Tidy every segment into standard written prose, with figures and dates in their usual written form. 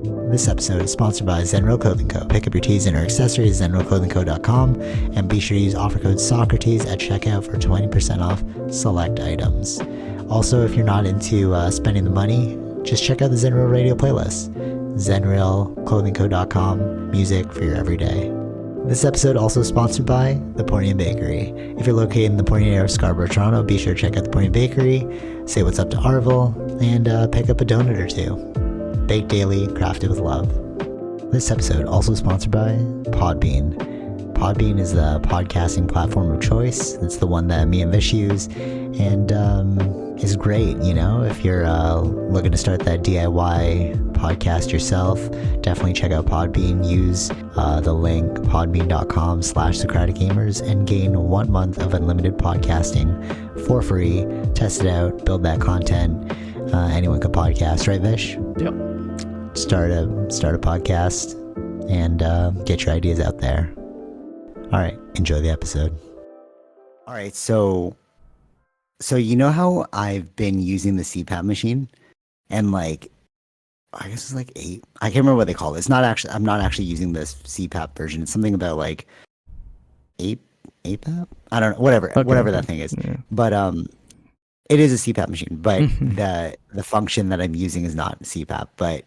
This episode is sponsored by Zenro Clothing Co. Pick up your tees and or accessories at zenroclothingco.com and be sure to use offer code Socrates at checkout for 20% off select items. Also, if you're not into spending the money, just check out the Zenrail radio playlist. zenrailclothingco.com, music for your everyday. This episode also sponsored by The Pornian Bakery. If you're located in the Pornian area of Scarborough, Toronto, be sure to check out The Pornian Bakery, say what's up to Arville, and pick up a donut or two. Baked daily, crafted with love. This episode also sponsored by Podbean. Podbean is the podcasting platform of choice. It's the one that me and Vish use, and is great, you know, if you're looking to start that DIY podcast yourself. Definitely check out Podbean. Use the link podbean.com/SocraticGamers and gain 1 month of unlimited podcasting for free. Test it out, build that content. Anyone could podcast, right, Vish? Yep. Start a podcast and get your ideas out there. All right, enjoy the episode. All right, so you know how I've been using the CPAP machine, and like, I guess it's like 8. I can't remember what they call it. It's not actually. I'm not actually using this CPAP version. It's something about like 8PAP. I don't know. Whatever that thing is. Yeah. But it is a CPAP machine. But the function that I'm using is not CPAP. But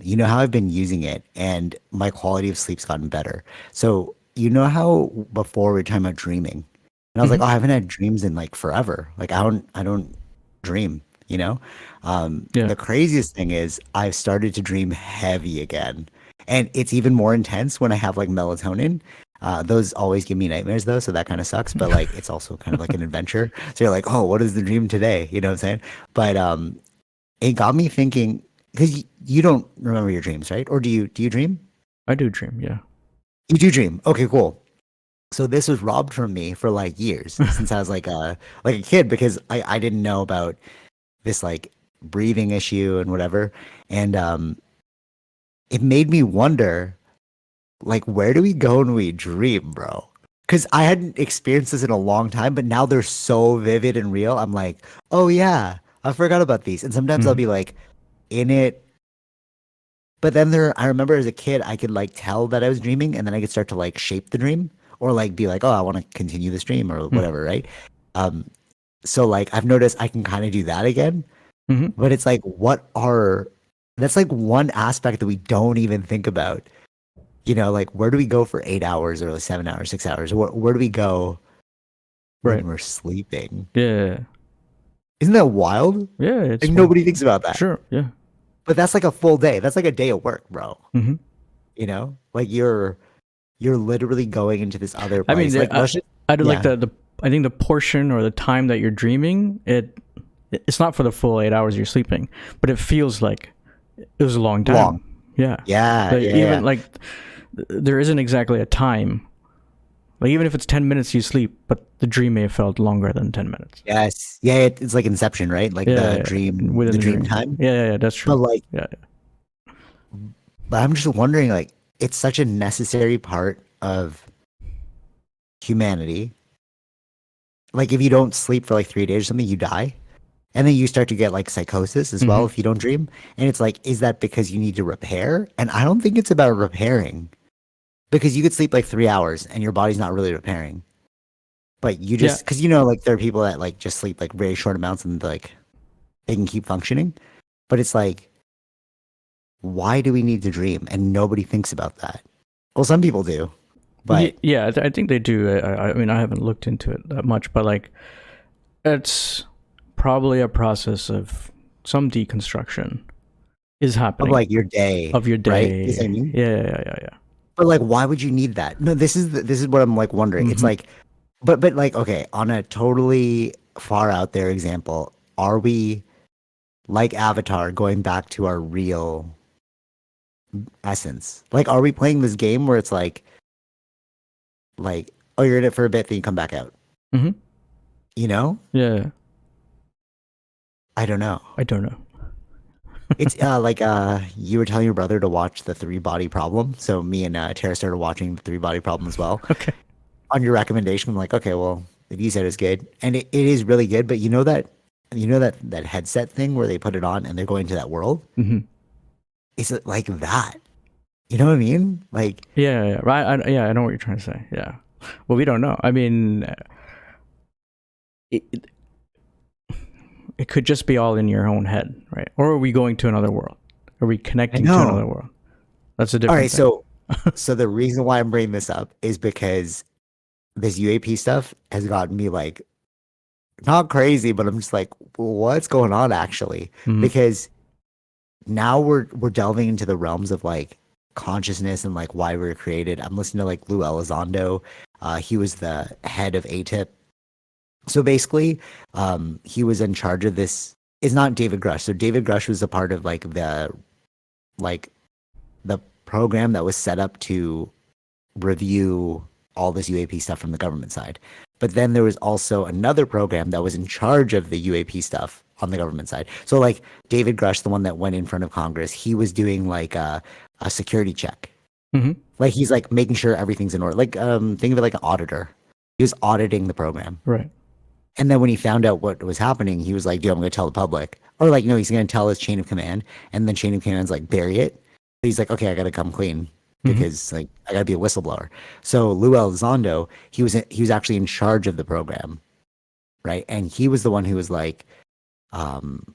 you know how I've been using it, and my quality of sleep's gotten better. So you know how before we were talking about dreaming. And I was like, oh, I haven't had dreams in like forever. Like I don't dream, you know? The craziest thing is I've started to dream heavy again. And it's even more intense when I have like melatonin. Those always give me nightmares though, so that kind of sucks. But like it's also kind of like an adventure. So you're like, oh, what is the dream today? You know what I'm saying? But it got me thinking, because you don't remember your dreams, right? Or do you dream? I do dream, yeah. You do dream. Okay, cool. So this was robbed from me for like years since I was like a kid, because I didn't know about this like breathing issue and whatever. And it made me wonder, like, where do we go when we dream, bro? Because I hadn't experienced this in a long time, but now they're so vivid and real. I'm like, oh yeah, I forgot about these. And sometimes I'll be like in it. But then I remember as a kid, I could like tell that I was dreaming, and then I could start to like shape the dream. Or like be like, oh, I want to continue the stream or whatever, right? So like I've noticed I can kind of do that again, but it's like, that's like one aspect that we don't even think about. You know, like where do we go for 8 hours or 7 hours, 6 hours? Where do we go when we're sleeping? Yeah. Isn't that wild? Yeah. It's like nobody thinks about that. Sure. Yeah. But that's like a full day. That's like a day of work, bro. You know, like you're literally going into this other place. I mean, I think the portion or the time that you're dreaming, it's not for the full 8 hours you're sleeping, but it feels like it was a long time. Yeah. Like there isn't exactly a time. Like even if it's 10 minutes you sleep, but the dream may have felt longer than 10 minutes. Yes. Yeah, it's like Inception, right? Like the dream within the dream time. Yeah, that's true. But like, but I'm just wondering, like, it's such a necessary part of humanity. Like if you don't sleep for like 3 days or something, you die. And then you start to get like psychosis as well if you don't dream. And it's like, is that because you need to repair? And I don't think it's about repairing. Because you could sleep like 3 hours and your body's not really repairing. But you just, because you know, like there are people that like just sleep like very short amounts and like they can keep functioning. But it's like, why do we need to dream? And nobody thinks about that. Well, some people do, but yeah, I think they do. I mean, I haven't looked into it that much, but like, it's probably a process of some deconstruction is happening of like your day, right? Is that mean? Yeah. But like, why would you need that? No, this is what I'm like wondering. It's like, but like, okay, on a totally far out there example, are we like Avatar going back to our real essence? Like, are we playing this game where it's like, oh, you're in it for a bit, then you come back out? You know? Yeah. I don't know. It's like you were telling your brother to watch the 3-Body Problem, so me and Tara started watching the 3-Body Problem as well. Okay. On your recommendation, I'm like, okay, well, if you said it's good, and it is really good, but you know that headset thing where they put it on and they're going to that world. is it like that? You know what I mean? Like, Yeah, right. I know what you're trying to say. Yeah. Well, we don't know. I mean, it, it could just be all in your own head, right? Or are we going to another world? Are we I connecting to another know. world? That's a All different right, thing. so the reason why I'm bringing this up is because this UAP stuff has gotten me like not crazy, but I'm just like, what's going on actually? Mm-hmm. Because now we're delving into the realms of like consciousness and like why we were created. I'm listening to like Lou Elizondo. He was the head of ATIP. So basically, he was in charge of this. It's not David Grush. So David Grush was a part of like the program that was set up to review all this UAP stuff from the government side. But then there was also another program that was in charge of the UAP stuff on the government side. So like David Grush, the one that went in front of Congress, he was doing like a security check. Mm-hmm. Like he's like making sure everything's in order. Like think of it like an auditor. He was auditing the program. Right. And then when he found out what was happening, he was like, dude, I'm going to tell the public. Or like, no, he's going to tell his chain of command. And then chain of command's like, bury it. But he's like, okay, I got to come clean Mm-hmm. because like I got to be a whistleblower. So Lou Elizondo, he was actually in charge of the program, right? And he was the one who was um,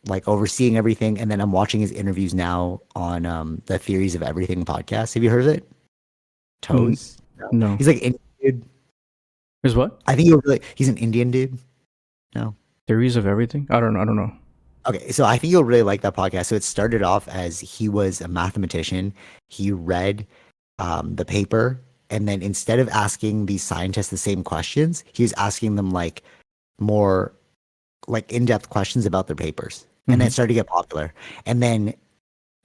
like overseeing everything. And then I'm watching his interviews now on the Theories of Everything podcast. Have you heard of it? Toes? No. He's like Indian dude. Is what? I think he's an Indian dude. No. Theories of everything? I don't know. Okay, so I think you'll really like that podcast. So it started off as he was a mathematician. He read the paper, and then instead of asking these scientists the same questions, he was asking them like more like in-depth questions about their papers. And then it started to get popular. And then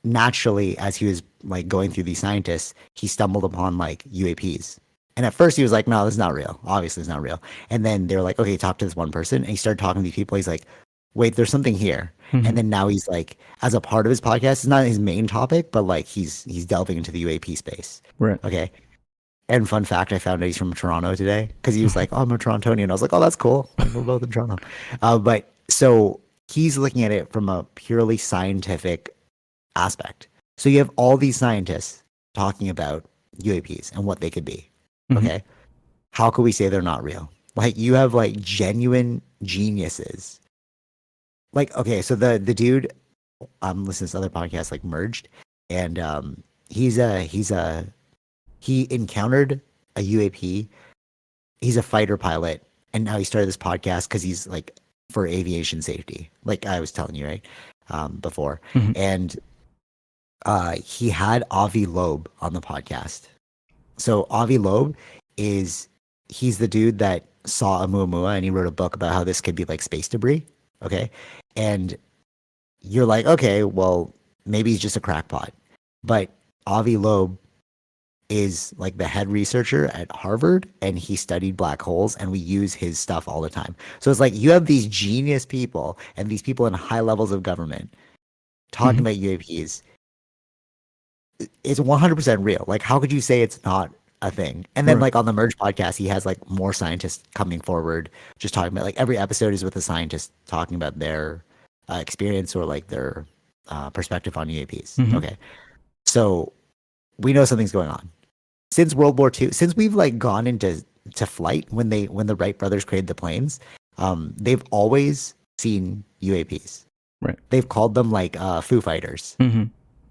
naturally, as he was like going through these scientists, he stumbled upon like UAPs. And at first he was like, no, this is not real. Obviously it's not real. And then they were like, okay, talk to this one person. And he started talking to these people. He's like, wait, there's something here. Mm-hmm. And then now he's like, as a part of his podcast, it's not his main topic, but like he's delving into the UAP space. Right. Okay. And fun fact, I found out he's from Toronto today because he was like, oh, I'm a Torontonian. I was like, oh, that's cool. We're both in Toronto. But so he's looking at it from a purely scientific aspect. So you have all these scientists talking about UAPs and what they could be. Mm-hmm. Okay. How could we say they're not real? Like you have like genuine geniuses. Like, okay, so the dude, listening to this other podcast like Merged, and he encountered a UAP. He's a fighter pilot, and now he started this podcast because he's like for aviation safety, like I was telling you, right? Before. Mm-hmm. And he had Avi Loeb on the podcast. So Avi Loeb he's the dude that saw Oumuamua and he wrote a book about how this could be like space debris. Okay. And you're like, okay, well, maybe he's just a crackpot. But Avi Loeb is like the head researcher at Harvard and he studied black holes and we use his stuff all the time. So it's like you have these genius people and these people in high levels of government talking about UAPs. It's 100% real. Like, how could you say it's not a thing? And then, like, on the Merge podcast, he has like more scientists coming forward, just talking about like every episode is with a scientist talking about their experience or like their perspective on UAPs. Mm-hmm. Okay. So we know something's going on. Since World War II, since we've like gone into flight when the Wright brothers created the planes, they've always seen UAPs. Right. They've called them like Foo Fighters. Mm-hmm.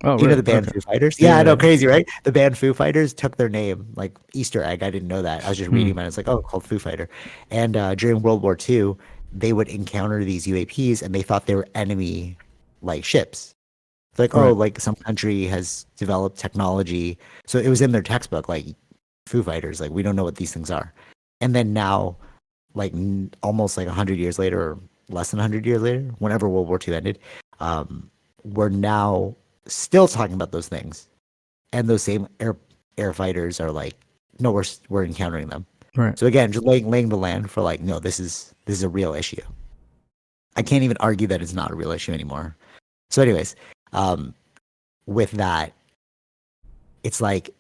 Oh, you know the band Foo Fighters? Yeah, I know, crazy, right? The band Foo Fighters took their name, like Easter egg. I didn't know that. I was just reading about it. It's like, oh, called Foo Fighter. And during World War II, they would encounter these UAPs and they thought they were enemy like ships. It's like, oh, like some country has developed technology. So it was in their textbook, like Foo Fighters, like we don't know what these things are. And then now, like almost like 100 years later or less than 100 years later, whenever World War II ended, we're now still talking about those things, and those same air fighters are like, no, we're encountering them. Right. So again, just laying the land for like, no, this is a real issue. I can't even argue that it's not a real issue anymore. So, anyways, with that, it's like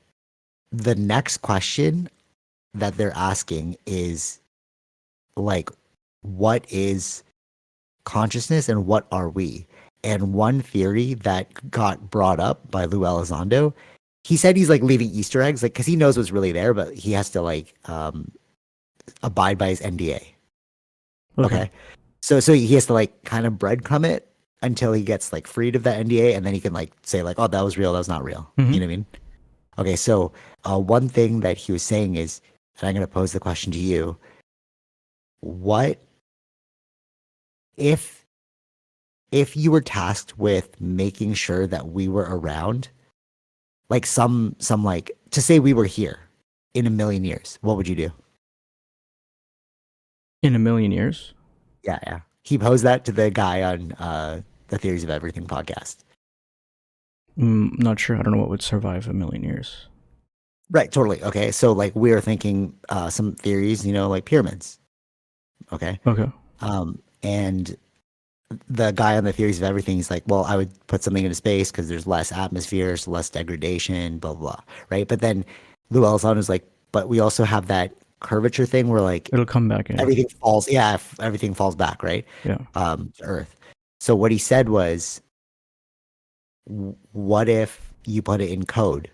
the next question that they're asking is like, what is consciousness and what are we? And one theory that got brought up by Lou Elizondo, he said he's like leaving Easter eggs, like because he knows what's really there, but he has to like abide by his NDA. Okay. So he has to like kind of breadcrumb it until he gets like freed of that NDA, and then he can like say like, oh, that was real, that was not real. Mm-hmm. You know what I mean? Okay, so one thing that he was saying is, and I'm going to pose the question to you: what if you were tasked with making sure that we were around, like some like to say we were here in a million years, what would you do? In a million years? Yeah, yeah. He posed that to the guy on the Theories of Everything podcast. Not sure. I don't know what would survive a million years. Right, totally. Okay, so like we are thinking some theories, you know, like pyramids. Okay. Okay. And the guy on the Theories of Everything is like, well, I would put something into space because there's less atmosphere, so less degradation, blah, blah, right? But then Lou Elizondo is like, but we also have that curvature thing where like it'll come back in. Everything falls. Yeah, everything falls back, right? Yeah. To Earth. So what he said was, what if you put it in code?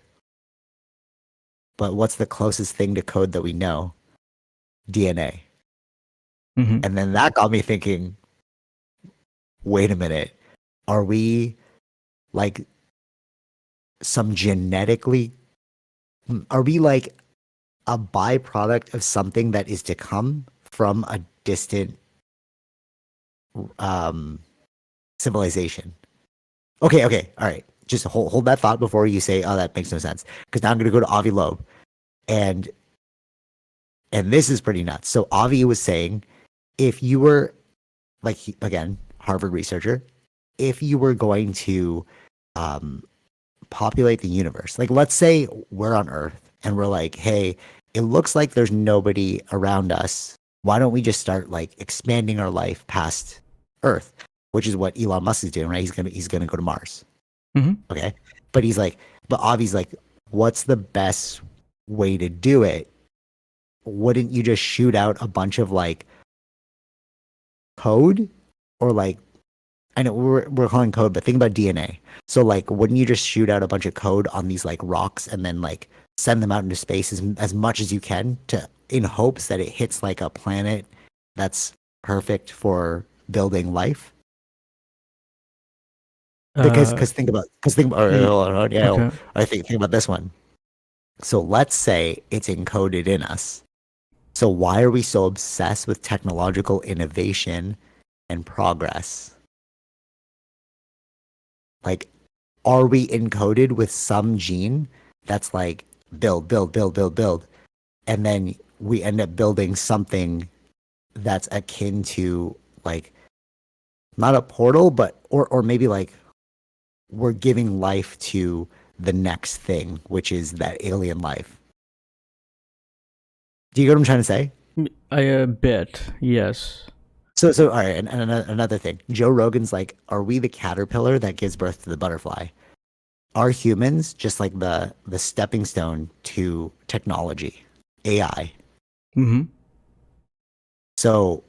But what's the closest thing to code that we know? DNA. Mm-hmm. And then that got me thinking, wait a minute, are we like are we like a byproduct of something that is to come from a distant civilization? Okay, all right. Just hold that thought before you say, oh, that makes no sense. Because now I'm going to go to Avi Loeb. And this is pretty nuts. So Avi was saying, if you were, like, again, Harvard researcher, if you were going to populate the universe, like let's say we're on Earth and we're like, hey, it looks like there's nobody around us. Why don't we just start like expanding our life past Earth, which is what Elon Musk is doing, right? He's gonna go to Mars. Mm-hmm. Okay, but Avi's like, what's the best way to do it? Wouldn't you just shoot out a bunch of like code, or like, I know we're calling code, but think about DNA. So like, wouldn't you just shoot out a bunch of code on these like rocks and then like send them out into space as much as you can in hopes that it hits like a planet that's perfect for building life? Because think about okay. I think about this one. So let's say it's encoded in us. So why are we so obsessed with technological innovation and progress? Like, are we encoded with some gene that's like build, and then we end up building something that's akin to like not a portal, but or maybe like we're giving life to the next thing, which is that alien life. Do you get what I'm trying to say? A bit, yes. So all right, and another thing. Joe Rogan's like, are we the caterpillar that gives birth to the butterfly? Are humans just like the stepping stone to technology, AI? Mm-hmm. So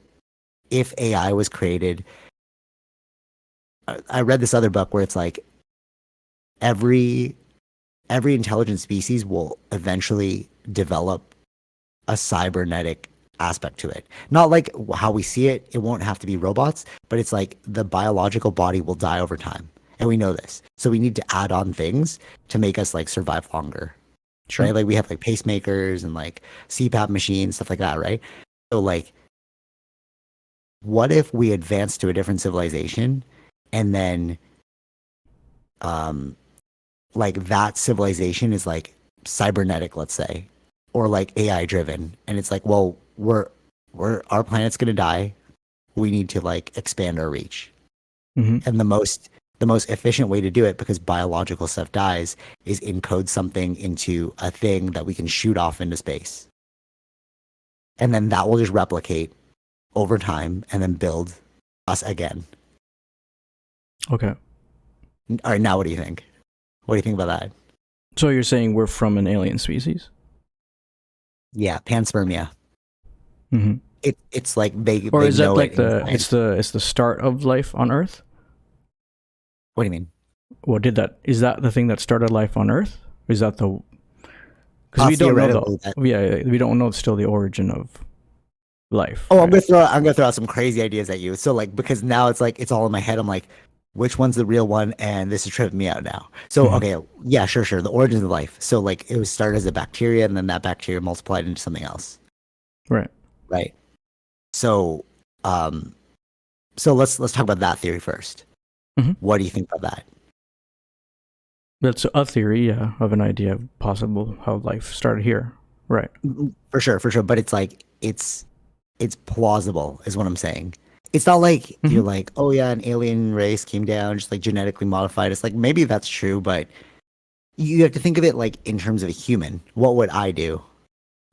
if AI was created, I read this other book where it's like every intelligent species will eventually develop a cybernetic aspect to it. Not like how we see it. It won't have to be robots, but it's like the biological body will die over time. And we know this. So we need to add on things to make us like survive longer. Sure. Right? Like we have like pacemakers and like CPAP machines, stuff like that, right? So like, what if we advance to a different civilization and then like that civilization is like cybernetic, let's say, or like AI driven, and it's like, well, our planet's gonna die. We need to like expand our reach, and the most efficient way to do it, because biological stuff dies, is encode something into a thing that we can shoot off into space, and then that will just replicate over time and then build us again. Okay. All right, now what do you think? What do you think about that? So you're saying we're from an alien species? Yeah, panspermia. Mm-hmm. It's like they or is know that like it it's the start of life on Earth? What do you mean? What did that? Is that the thing that started life on Earth? Is that the? Because we don't know we don't know still the origin of life. Oh, right? I'm gonna throw out some crazy ideas at you. So like because now it's like it's all in my head. I'm like, which one's the real one? And this is tripping me out now. So okay, yeah, sure. The origin of life. So like it was started as a bacteria, and then that bacteria multiplied into something else. Right. Right. So so let's talk about that theory first. What do you think about that? That's a theory, yeah, of an idea of possible how life started here. Right. For sure. But it's like it's plausible, is what I'm saying. It's not like you're like, oh yeah, an alien race came down, just like genetically modified. It's like maybe that's true, but you have to think of it like in terms of a human. What would I do?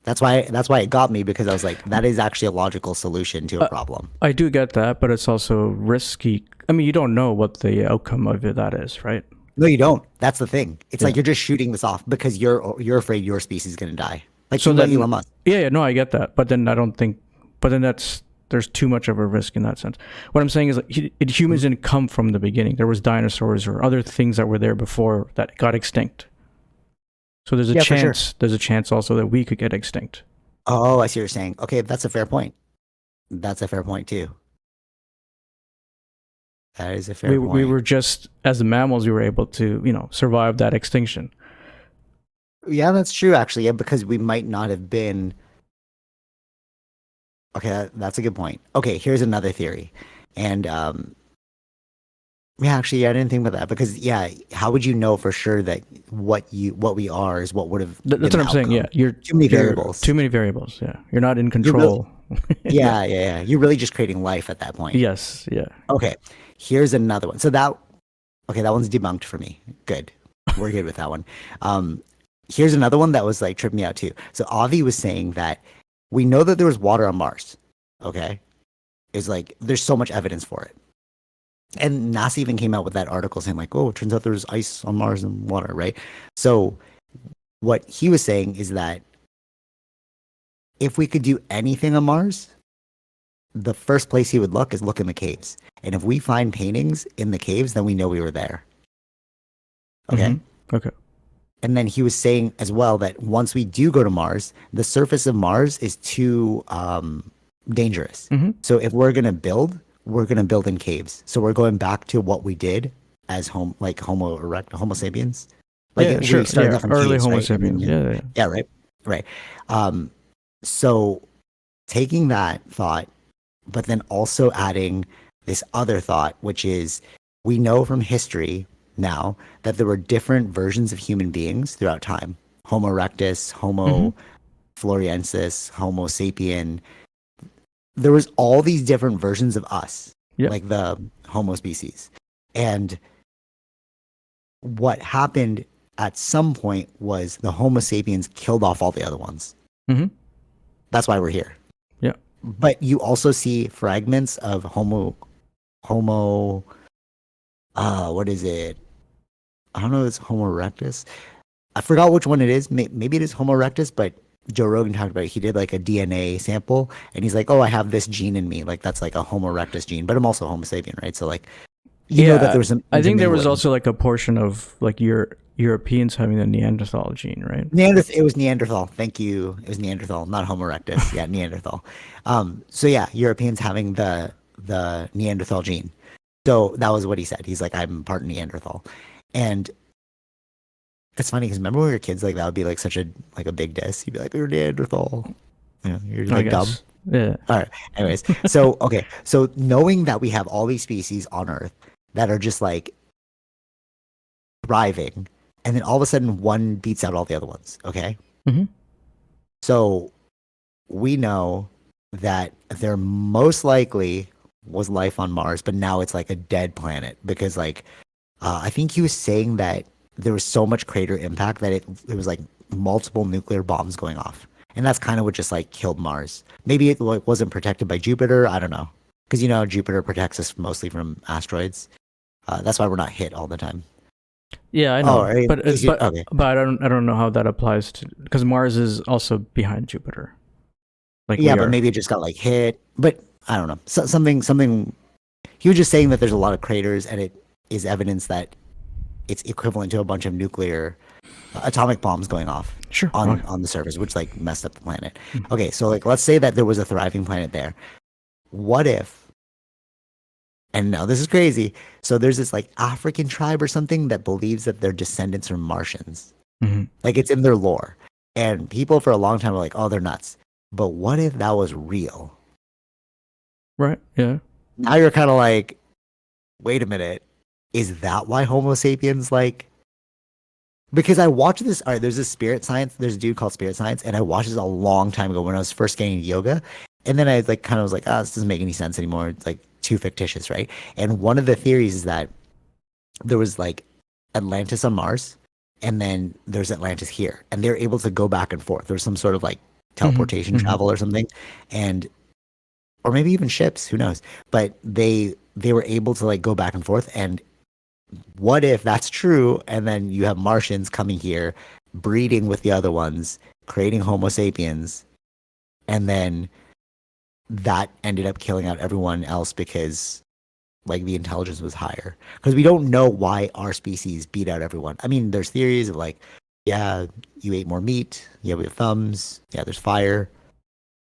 That's why it got me, because I was like, that is actually a logical solution to a problem. I do get that, but it's also risky. I mean, you don't know what the outcome of that is, right? No, you don't. That's the thing. It's like you're just shooting this off because you're afraid your species is going to die. Like so then, Elon Musk. Yeah, no, I get that. But then I don't think. But then there's too much of a risk in that sense. What I'm saying is, like, humans didn't come from the beginning. There was dinosaurs or other things that were there before that got extinct. So there's a chance. Sure. There's a chance also that we could get extinct. Oh, I see what you're saying. Okay, that's a fair point. That's a fair point too. That is a fair point. We were just, as the mammals, we were able to, survive that extinction. Yeah, that's true, actually. Yeah, because we might not have been. Okay, that's a good point. Okay, here's another theory, and yeah, actually, I didn't think about that because how would you know for sure that what we are is what would have? That's what I'm saying. Yeah, you're too many variables. Too many variables. Yeah, you're not in control. Yeah. You're really just creating life at that point. Yes. Yeah. Okay. Here's another one. So that one's debunked for me. Good. We're good with that one. Here's another one that was like tripping me out too. So Avi was saying that we know that there was water on Mars. Okay. It's like there's so much evidence for it. And NASA even came out with that article saying like, oh, it turns out there's ice on Mars and water, right? So what he was saying is that if we could do anything on Mars, the first place he would look in the caves. And if we find paintings in the caves, then we know we were there. Okay? Okay. And then he was saying as well that once we do go to Mars, the surface of Mars is too dangerous. So if we're going to build in caves. So we're going back to what we did as Homo sapiens. Like early caves, Homo right? sapiens. Yeah, right. So taking that thought, but then also adding this other thought, which is we know from history now that there were different versions of human beings throughout time. Homo erectus, Homo floresiensis, Homo sapien. There was all these different versions of us, like the Homo species. And what happened at some point was the Homo sapiens killed off all the other ones. That's why we're here. Yeah. But you also see fragments of Homo, what is it? I don't know if it's Homo erectus. I forgot which one it is. Maybe it is Homo erectus, but Joe Rogan talked about it. He did like a DNA sample and he's like, oh, I have this gene in me. Like that's like a Homo erectus gene, but I'm also Homo sapien, right? So like, you know that there was some. I think there was also like a portion of like Europeans having the Neanderthal gene, right? It was Neanderthal. Thank you. It was Neanderthal, not Homo erectus. Yeah, Neanderthal. So yeah, Europeans having the Neanderthal gene. So that was what he said. He's like, I'm part Neanderthal. And it's funny because remember when we were kids, like that would be like such a big diss. You'd be like, you're Neanderthal. You know, you're like dumb. Yeah. All right. Anyways, so okay. So knowing that we have all these species on Earth that are just like thriving, and then all of a sudden one beats out all the other ones. Okay. So we know that there most likely was life on Mars, but now it's like a dead planet because like I think he was saying that there was so much crater impact that it was like multiple nuclear bombs going off. And that's kind of what just like killed Mars. Maybe it wasn't protected by Jupiter. I don't know. Because, Jupiter protects us mostly from asteroids. That's why we're not hit all the time. Yeah, I know. Oh, but I don't know how that applies to, because Mars is also behind Jupiter. Like but maybe it just got like hit. But I don't know. Something. He was just saying that there's a lot of craters and is evidence that it's equivalent to a bunch of nuclear atomic bombs going off Sure. on the surface, which like messed up the planet. Mm-hmm. Okay, so like let's say that there was a thriving planet there. What if, and now this is crazy, so there's this like African tribe or something that believes that their descendants are Martians. Mm-hmm. Like it's in their lore. And people for a long time were like, oh, they're nuts. But what if that was real? Right. Yeah. Now you're kind of like, wait a minute. Is that why Homo sapiens like? Because I watched this. All right, there's this Spirit Science. There's a dude called Spirit Science, and I watched this a long time ago when I was first getting into yoga. And then I like kind of was like, this doesn't make any sense anymore. It's like too fictitious, right? And one of the theories is that there was like Atlantis on Mars, and then there's Atlantis here, and they're able to go back and forth. There's some sort of like teleportation travel or something, and or maybe even ships, who knows? But they were able to like go back and forth. And what if that's true? And then you have Martians coming here, breeding with the other ones, creating Homo sapiens, and then that ended up killing out everyone else because like the intelligence was higher. Because we don't know why our species beat out everyone. I mean, there's theories of like, yeah, you ate more meat, yeah, we have thumbs, yeah, there's fire.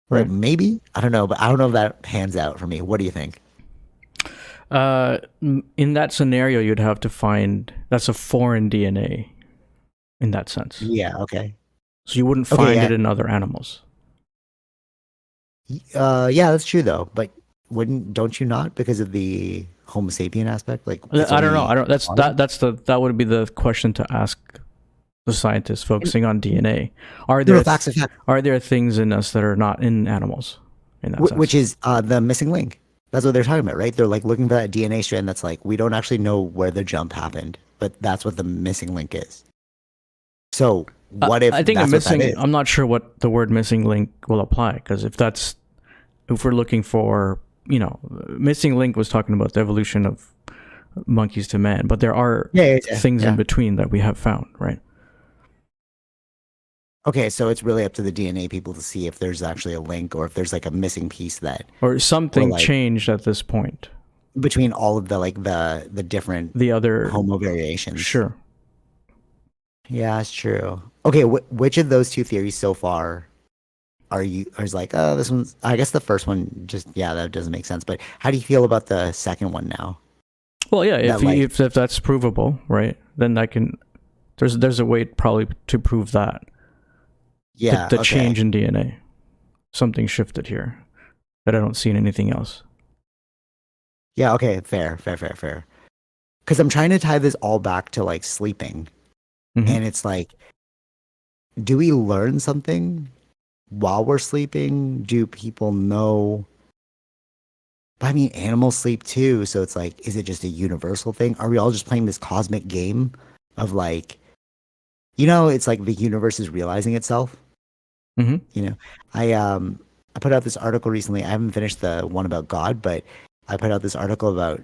Right. Maybe. I don't know, but I don't know if that pans out for me. What do you think? In that scenario, you'd have to find that's a foreign DNA in that sense. Yeah, okay. So you wouldn't find it in other animals. Yeah, that's true though. But don't you not because of the Homo sapien aspect? Like I don't know. That would be the question to ask the scientists focusing on DNA. Are there things in us that are not in animals? In that sense? Which is the missing link. That's what they're talking about, right? They're like looking for that DNA strand that's like, we don't actually know where the jump happened, but that's what the missing link is. So what if I think I'm not sure what the word missing link will apply, because if we're looking for, missing link was talking about the evolution of monkeys to man, but there are things in between that we have found, right? Okay, so it's really up to the DNA people to see if there's actually a link or if there's like a missing piece or something changed at this point between all of the other Homo variations. Sure. Yeah, it's true. Okay, which of those two theories so far is like, oh, this one's, I guess the first one that doesn't make sense. But how do you feel about the second one now? Well, yeah, if that's provable, right? Then there's a way probably to prove that. Yeah, the change in DNA, something shifted here that I don't see in anything else. Yeah. Okay. Fair. Because I'm trying to tie this all back to like sleeping, and it's like, do we learn something while we're sleeping? Do people know? I mean, animals sleep too, so it's like, is it just a universal thing? Are we all just playing this cosmic game of like, it's like the universe is realizing itself. I put out this article recently. I haven't finished the one about God, but I put out this article about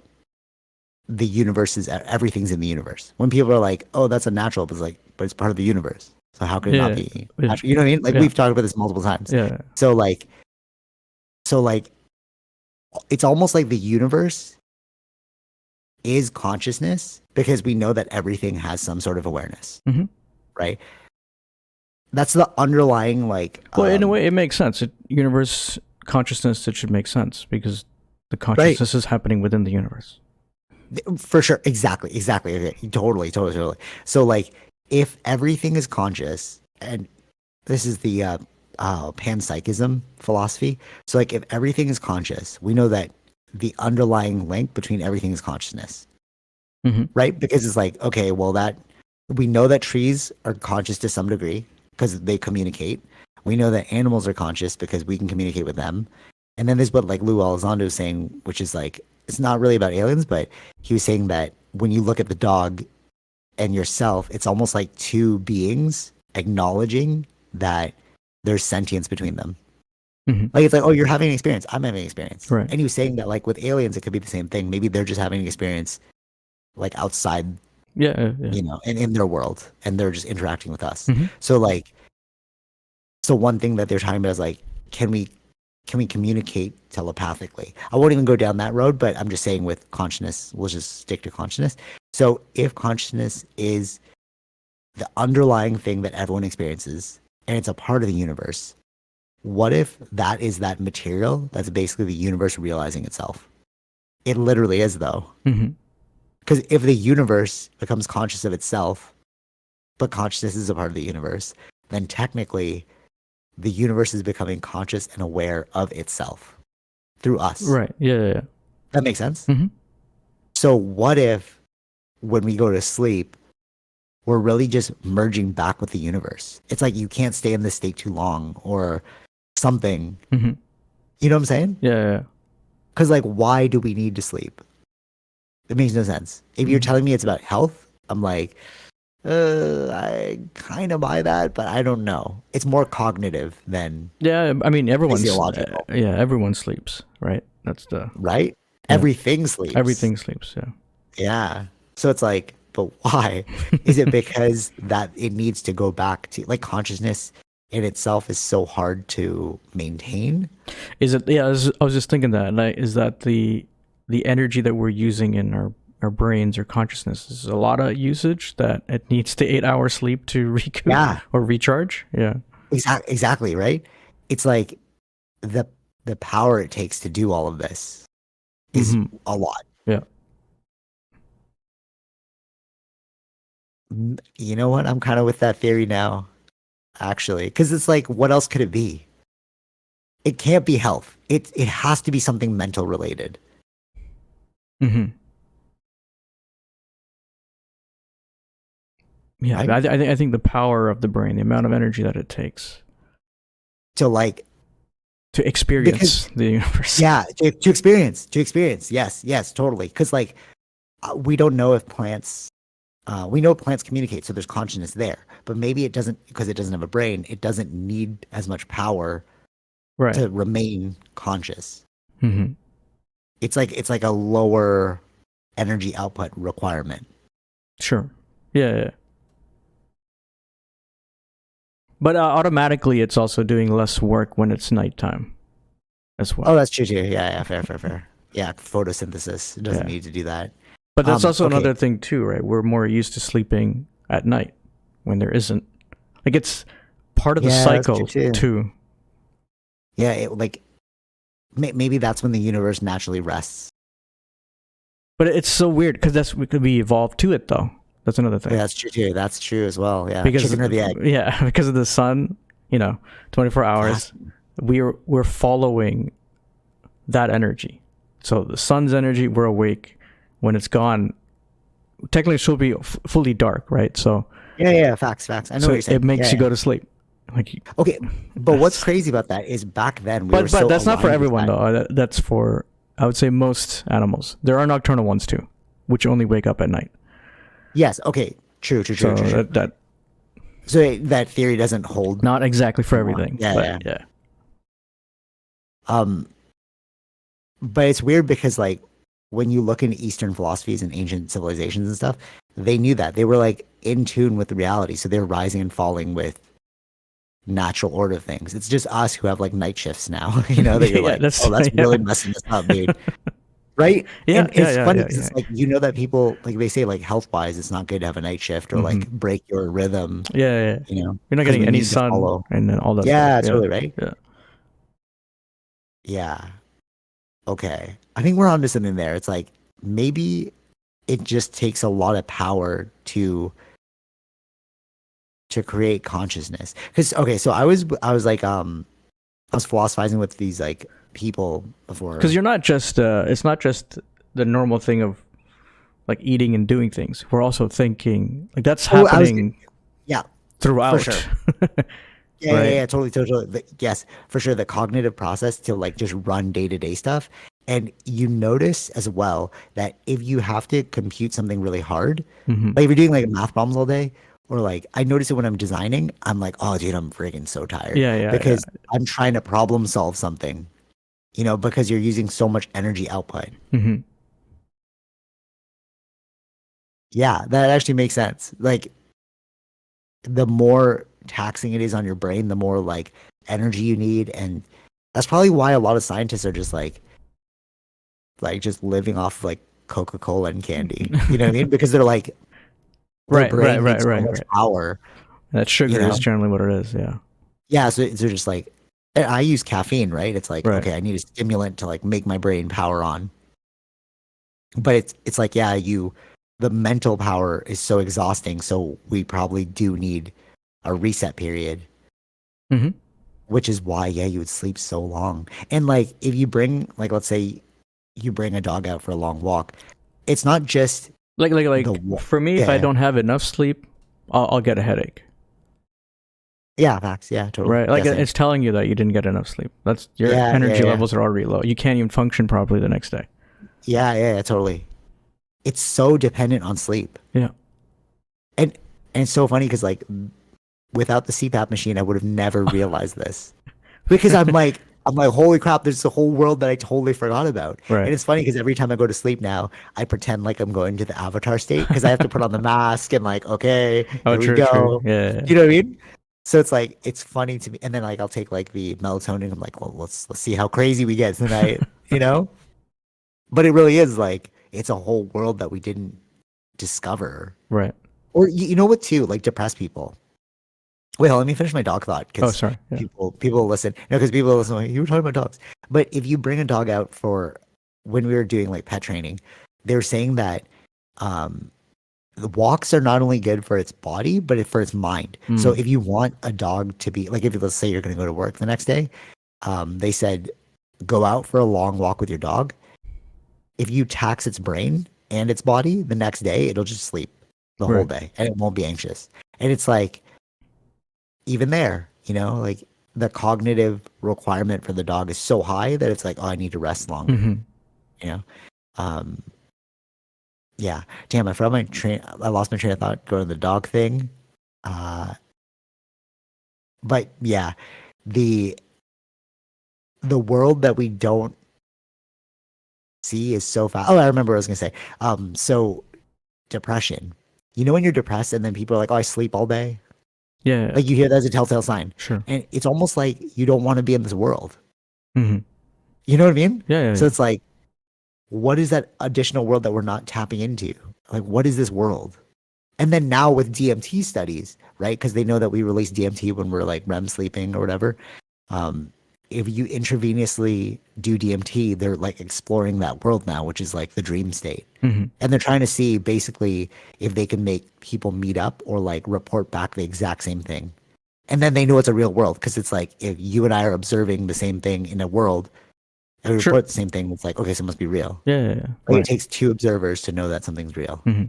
the universe everything's in the universe. When people are like, "Oh, that's unnatural," but it's part of the universe. So how could it not be natural? You know what I mean? Like we've talked about this multiple times. Yeah. So like, it's almost like the universe is consciousness because we know that everything has some sort of awareness, right? That's the underlying like. Well, in a way, it makes sense. Universe consciousness, it should make sense because the consciousness is happening within the universe. For sure, exactly. Okay. Totally. So, like, if everything is conscious, and this is the panpsychism philosophy. So, like, if everything is conscious, we know that the underlying link between everything is consciousness, right? Because it's like, okay, well, that we know that trees are conscious to some degree because they communicate. We know that animals are conscious because we can communicate with them. And then there's what like Lou Elizondo is saying, which is like, it's not really about aliens, but he was saying that when you look at the dog and yourself, it's almost like two beings acknowledging that there's sentience between them. Like, it's like, oh, you're having an experience. I'm having an experience. Right. And he was saying that like with aliens, it could be the same thing. Maybe they're just having an experience like outside, in their world, and they're just interacting with us. So like, so one thing that they're talking about is like, can we can we communicate telepathically? I won't even go down that road, but I'm just saying with consciousness, we'll just stick to consciousness. So if consciousness is the underlying thing that everyone experiences and it's a part of the universe, what if that is that material that's basically the universe realizing itself? It literally is, though. Because if the universe becomes conscious of itself, but consciousness is a part of the universe, then technically the universe is becoming conscious and aware of itself through us. Right. Yeah. That makes sense? So what if when we go to sleep, we're really just merging back with the universe? It's like you can't stay in this state too long or something. You know what I'm saying? Yeah. Because like, why do we need to sleep? It makes no sense. If you're telling me it's about health, I'm like, I kind of buy that, but I don't know. It's more cognitive than I mean, physiological. Everyone sleeps, right? That's the right. Yeah. Everything sleeps. Everything sleeps. Yeah. Yeah. So it's like, but why? Is it because that it needs to go back to like consciousness in itself is so hard to maintain? Is it? Yeah. I was just thinking that. Like, is that the energy that we're using in our brains or consciousness is a lot of usage that it needs the 8 hour sleep to recoup or recharge? Yeah. Exactly. Right. It's like the power it takes to do all of this is a lot. Yeah. You know what? I'm kind of with that theory now, actually, because it's like, what else could it be? It can't be health. It has to be something mental related. Yeah, right? I think the power of the brain, the amount of energy that it takes to experience the universe. Yeah, to experience. Yes, totally. Because like we don't know if plants. We know plants communicate, so there's consciousness there. But maybe it doesn't, because it doesn't have a brain. It doesn't need as much power to remain conscious. It's like a lower energy output requirement. Sure. Yeah. But automatically, it's also doing less work when it's nighttime as well. Oh, that's true too. Yeah, fair. Yeah, photosynthesis. It doesn't need to do that. But that's also another thing too, right? We're more used to sleeping at night when there isn't. Like, it's part of the cycle too. Yeah, maybe that's when the universe naturally rests. But it's so weird because we evolved to it, though. That's another thing. Yeah, that's true too. That's true as well. Yeah, because chicken or the egg. Yeah, because of the sun. 24 hours. We're following that energy. So the sun's energy, we're awake. When it's gone, technically it should be fully dark, right? So yeah, facts. I know what you're saying. It makes you go to sleep. Okay, but what's crazy about that is back then but that's not for everyone though. That's for, I would say, most animals. There are nocturnal ones too, which only wake up at night. Yes. Okay. True. So that theory doesn't hold. Not exactly for everything. Yeah. But it's weird because like when you look into Eastern philosophies and ancient civilizations and stuff, they knew that they were like in tune with the reality, so they're rising and falling with natural order of things. It's just us who have like night shifts now. That you're like, that's really messing us up, dude. Right? Yeah. And it's funny because it's like, that people, like they say, like health wise, it's not good to have a night shift or like break your rhythm. Yeah. You're not getting any sun and then all that. Yeah, totally, right? Yeah. Yeah. Okay. I think we're onto something there. It's like maybe it just takes a lot of power to create consciousness. Because so I was like I was philosophizing with these like people before. Because you're not just it's not just the normal thing of like eating and doing things. We're also thinking, like, that's happening throughout. For sure. Yeah, totally. Yes, for sure. The cognitive process to like just run day-to-day stuff. And you notice as well that if you have to compute something really hard, like if you're doing like math problems all day, or like I notice it when I'm designing, I'm like, oh dude, I'm friggin' so tired. Because I'm trying to problem solve something, because you're using so much energy output. Yeah, that actually makes sense. Like the more taxing it is on your brain, the more like energy you need, and That's probably why a lot of scientists are just like just living off of like Coca-Cola and candy. You know what I mean? Because they're like their Right, right, brain right, needs so right, much right. power, That you sugar is know? generally what it is. Yeah. Yeah, so they're just like and I use caffeine, right? It's like, Right. okay, I need a stimulant to like make my brain power on. But it's like, yeah, the mental power is so exhausting, so we probably do need a reset period, Mm-hmm. which is why, yeah, you would sleep so long. And like if you bring like let's say you bring a dog out for a long walk, it's not just the For me, if I yeah. don't have enough sleep, I'll get a headache. Yeah, facts. Yeah, totally. Right. Like Yeah, same. it's telling you that you didn't get enough sleep. That's your Yeah, yeah, energy yeah. levels are already low. You can't even function properly the next day. Yeah, yeah, yeah, totally. It's so dependent on sleep. Yeah. And and it's so funny because like without the CPAP machine, I would have never realized this. Because I'm like, holy crap, there's a whole world that I totally forgot about. Right. And it's funny because every time I go to sleep now, I pretend like I'm going to the avatar state because I have to put on the mask and like, okay, Oh, here we true, true. go. Yeah. You know what I mean? So it's like it's funny to me. And then like I'll take like the melatonin. I'm like, well, let's see how crazy we get tonight, you know? But it really is like it's a whole world that we didn't discover. Right. Or you know what too? Like depressed people. Wait, let me finish my dog thought Oh, because sorry. Yeah. people listen. No, because people listen. Like, you were talking about dogs, but if you bring a dog out for when we were doing like pet training, they were saying that um, the walks are not only good for its body, but for its mind. So Mm. if you want a dog to be like, if let's say you're going to go to work the next day, they said go out for a long walk with your dog. If you tax its brain and its body the next day, it'll just sleep the whole Right. day and it won't be anxious. And it's like even there, like the cognitive requirement for the dog is so high that it's like, oh, I need to rest longer. Mm-hmm. You know, um, yeah. Damn, I forgot my train. I lost my train of thought going to the dog thing. Uh, but yeah, the the world that we don't see is so fast. Oh, I remember what I was gonna say. So depression. You know when you're depressed and then people are like, oh, I sleep all day. Yeah. Like you hear that as a telltale sign, Sure. and it's almost like you don't want to be in this world. Mm-hmm. You know what I mean? Yeah. Yeah. So Yeah. it's like what is that additional world that we're not tapping into? Like, what is this world? And then now with DMT studies, right? Because they know that we release DMT when we're like REM sleeping or whatever. Um, if you intravenously do DMT, they're like exploring that world now, which is like the dream state. Mm-hmm. And they're trying to see basically if they can make people meet up or like report back the exact same thing. And then they know it's a real world because it's like if you and I are observing the same thing in a world, and we Sure. report the same thing. It's like, okay, so it must be real. Yeah. Yeah. Yeah. Like Right. it takes two observers to know that something's real. Mm-hmm.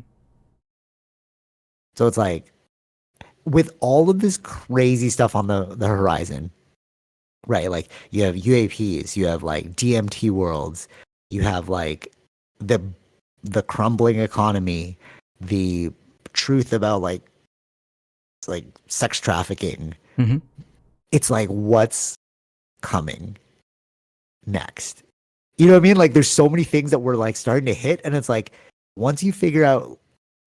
So it's like with all of this crazy stuff on the horizon, right? Like you have UAPs, you have like DMT worlds, you have like the the crumbling economy, the truth about like sex trafficking. Mm-hmm. It's like what's coming next? You know what I mean? Like there's so many things that we're like starting to hit, and it's like once you figure out,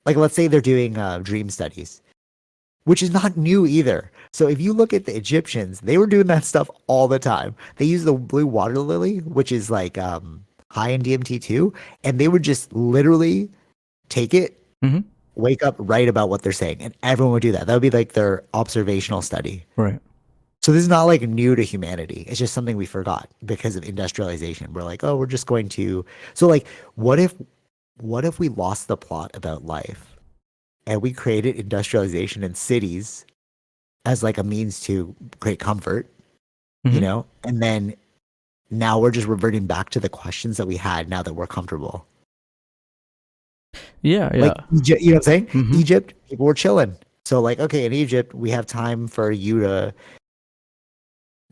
like let's say they're doing dream studies, which is not new either. So if you look at the Egyptians, they were doing that stuff all the time. They use the blue water lily, which is like high in DMT too, and they would just literally take it, Mm-hmm. wake up, write about what they're saying, and everyone would do that. That would be like their observational study. Right. So this is not like new to humanity. It's just something we forgot because of industrialization. We're like, oh, we're just going to. So like, what if we lost the plot about life and we created industrialization in cities as like a means to create comfort, Mm-hmm. and then now we're just reverting back to the questions that we had now that we're comfortable. Yeah. Like, Yeah. you know what I'm saying? Mm-hmm. Egypt, people were chilling. So like, okay, in Egypt, we have time for you to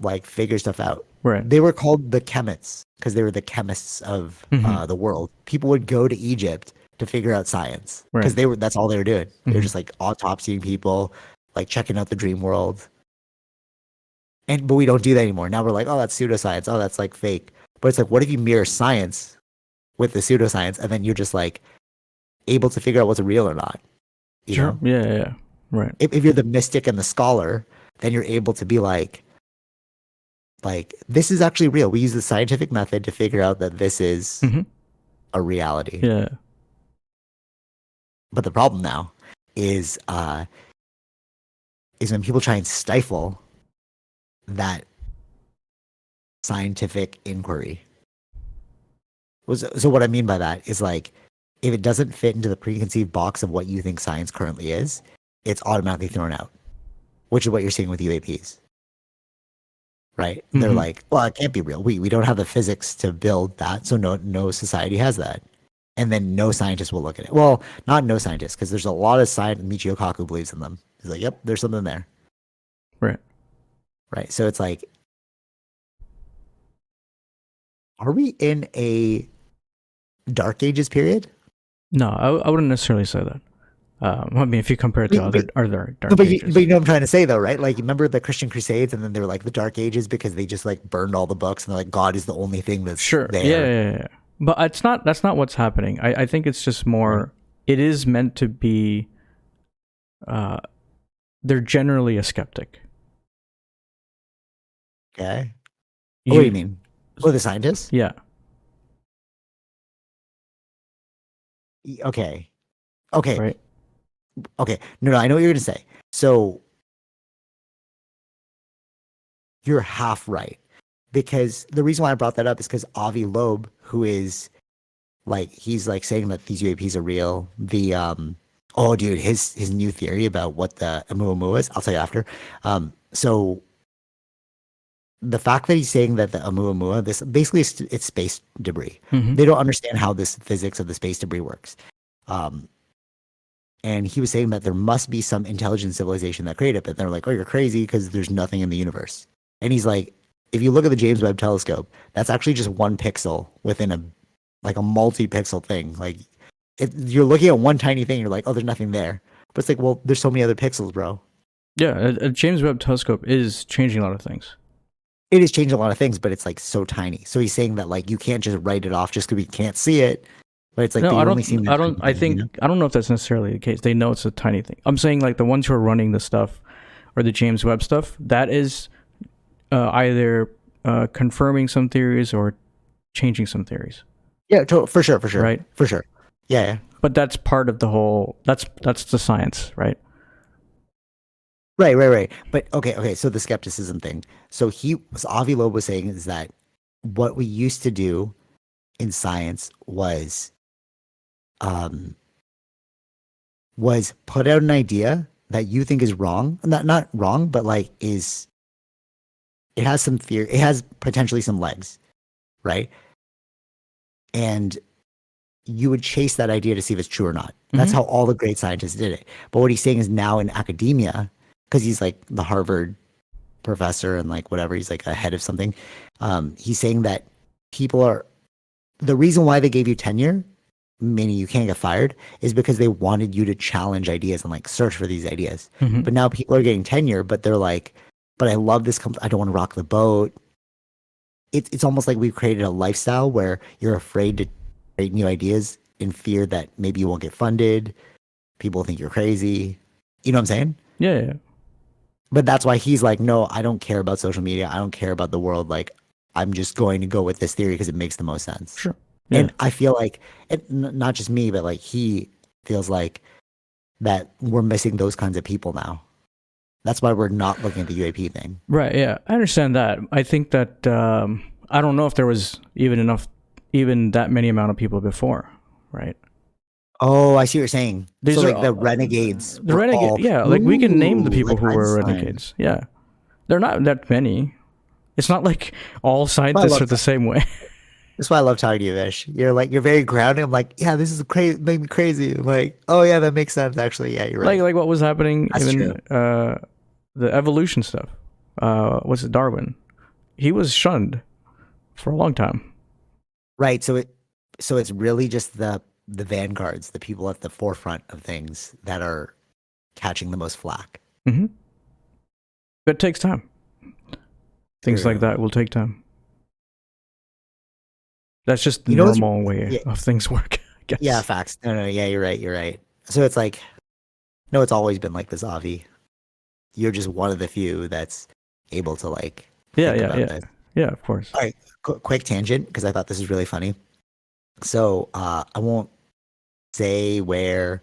like figure stuff out. Right. They were called the chemists because they were the chemists of Mm-hmm. the world. People would go to Egypt to figure out science because Right. that's all they were doing. They were Mm-hmm. just like autopsying people, like checking out the dream world. But we don't do that anymore. Now we're like, oh, that's pseudoscience. Oh, that's like fake. But it's like, what if you mirror science with the pseudoscience, and then you're just like able to figure out what's real or not? You Sure. know, Yeah. Yeah. Yeah. Right. if you're the mystic and the scholar, then you're able to be like, like this is actually real. We use the scientific method to figure out that this is Mm-hmm. a reality. Yeah. But the problem now is when people try and stifle that scientific inquiry. So what I mean by that is like if it doesn't fit into the preconceived box of what you think science currently is, it's automatically thrown out, which is what you're seeing with UAPs. Right? Mm-hmm. They're like, well, it can't be real. We don't have the physics to build that, so no society has that. And then no scientist will look at it. Well, not no scientists, because there's a lot of science. Michio Kaku believes in them. He's like, yep, there's something there. Right. Right. So it's like, are we in a Dark Ages period? No, I wouldn't necessarily say that. I mean, if you compare it to other Dark Ages. But you know what I'm trying to say, though, right? Like, remember the Christian Crusades, and then they were like the Dark Ages because they just like burned all the books, and they're like, God is the only thing that's sure. there. Yeah. But that's not what's happening. I think it's just more. Right. It is meant to be. They're generally a skeptic. Okay. What do you mean? Oh, the scientists? Yeah. Okay. Right. Okay. No, I know what you're going to say. So you're half right. Because the reason why I brought that up is because Avi Loeb, who is like, he's like saying that these UAPs are real. The, oh, dude, his new theory about what the Oumuamua is, I'll tell you after. So the fact that he's saying that the Oumuamua, this basically it's space debris. Mm-hmm. They don't understand how this physics of the space debris works. And he was saying that there must be some intelligent civilization that created it. And they're like, oh, you're crazy because there's nothing in the universe. And he's like, if you look at the James Webb Telescope, that's actually just one pixel within a multi-pixel thing. Like you're looking at one tiny thing, you're like, oh, there's nothing there. But it's like, well, there's so many other pixels, bro. Yeah, a James Webb Telescope is changing a lot of things. It is changing a lot of things, but it's like so tiny. So he's saying that like you can't just write it off just because we can't see it. But it's like no, I don't know if that's necessarily the case. They know it's a tiny thing. I'm saying like the ones who are running the stuff or the James Webb stuff, that is either confirming some theories or changing some theories. Yeah, for sure. Right? For sure. Yeah. But that's part of the whole, that's the science, right? Right. But okay. So the skepticism thing. So Avi Loeb was saying is that what we used to do in science was put out an idea that you think is wrong. Not wrong, but like it has some theory. It has potentially some legs, right? And you would chase that idea to see if it's true or not. That's how all the great scientists did it. But what he's saying is now in academia, because he's like the Harvard professor and like whatever, he's like a head of something. He's saying that the reason why they gave you tenure, meaning you can't get fired, is because they wanted you to challenge ideas and like search for these ideas. Mm-hmm. But now people are getting tenure, but they're like, but I love this I don't want to rock the boat. It's almost like we've created a lifestyle where you're afraid to create new ideas in fear that maybe you won't get funded. People think you're crazy. You know what I'm saying? Yeah. But that's why he's like, no, I don't care about social media. I don't care about the world. Like, I'm just going to go with this theory because it makes the most sense. Sure. Yeah. And I feel like, not just me, but like he feels like that we're missing those kinds of people now. That's why we're not looking at the UAP thing. Right. Yeah. I understand that. I think that I don't know if there was even that many amount of people before. Right. Oh, I see what you're saying. These so are like the renegades. The renegades. Yeah. Like we can name the people who were renegades. Yeah. They're not that many. It's not like all scientists are the same way. That's why I love talking to you, Vish. You're very grounded. I'm like, yeah, this is crazy, make me crazy. I'm like, oh yeah, that makes sense. Actually, yeah, you're right. Like what was happening That's even the evolution stuff. What's it, Darwin? He was shunned for a long time. Right. So it's really just the vanguards, the people at the forefront of things that are catching the most flack. Mm-hmm. But it takes time. Things like that will take time. That's just the normal way of things work, I guess. Yeah, facts. No, yeah, you're right. So it's like, no, it's always been like this, Avi. You're just one of the few that's able to like Yeah, think yeah, about yeah, this. yeah. Of course. All right, quick tangent because I thought this was really funny. So I won't say where,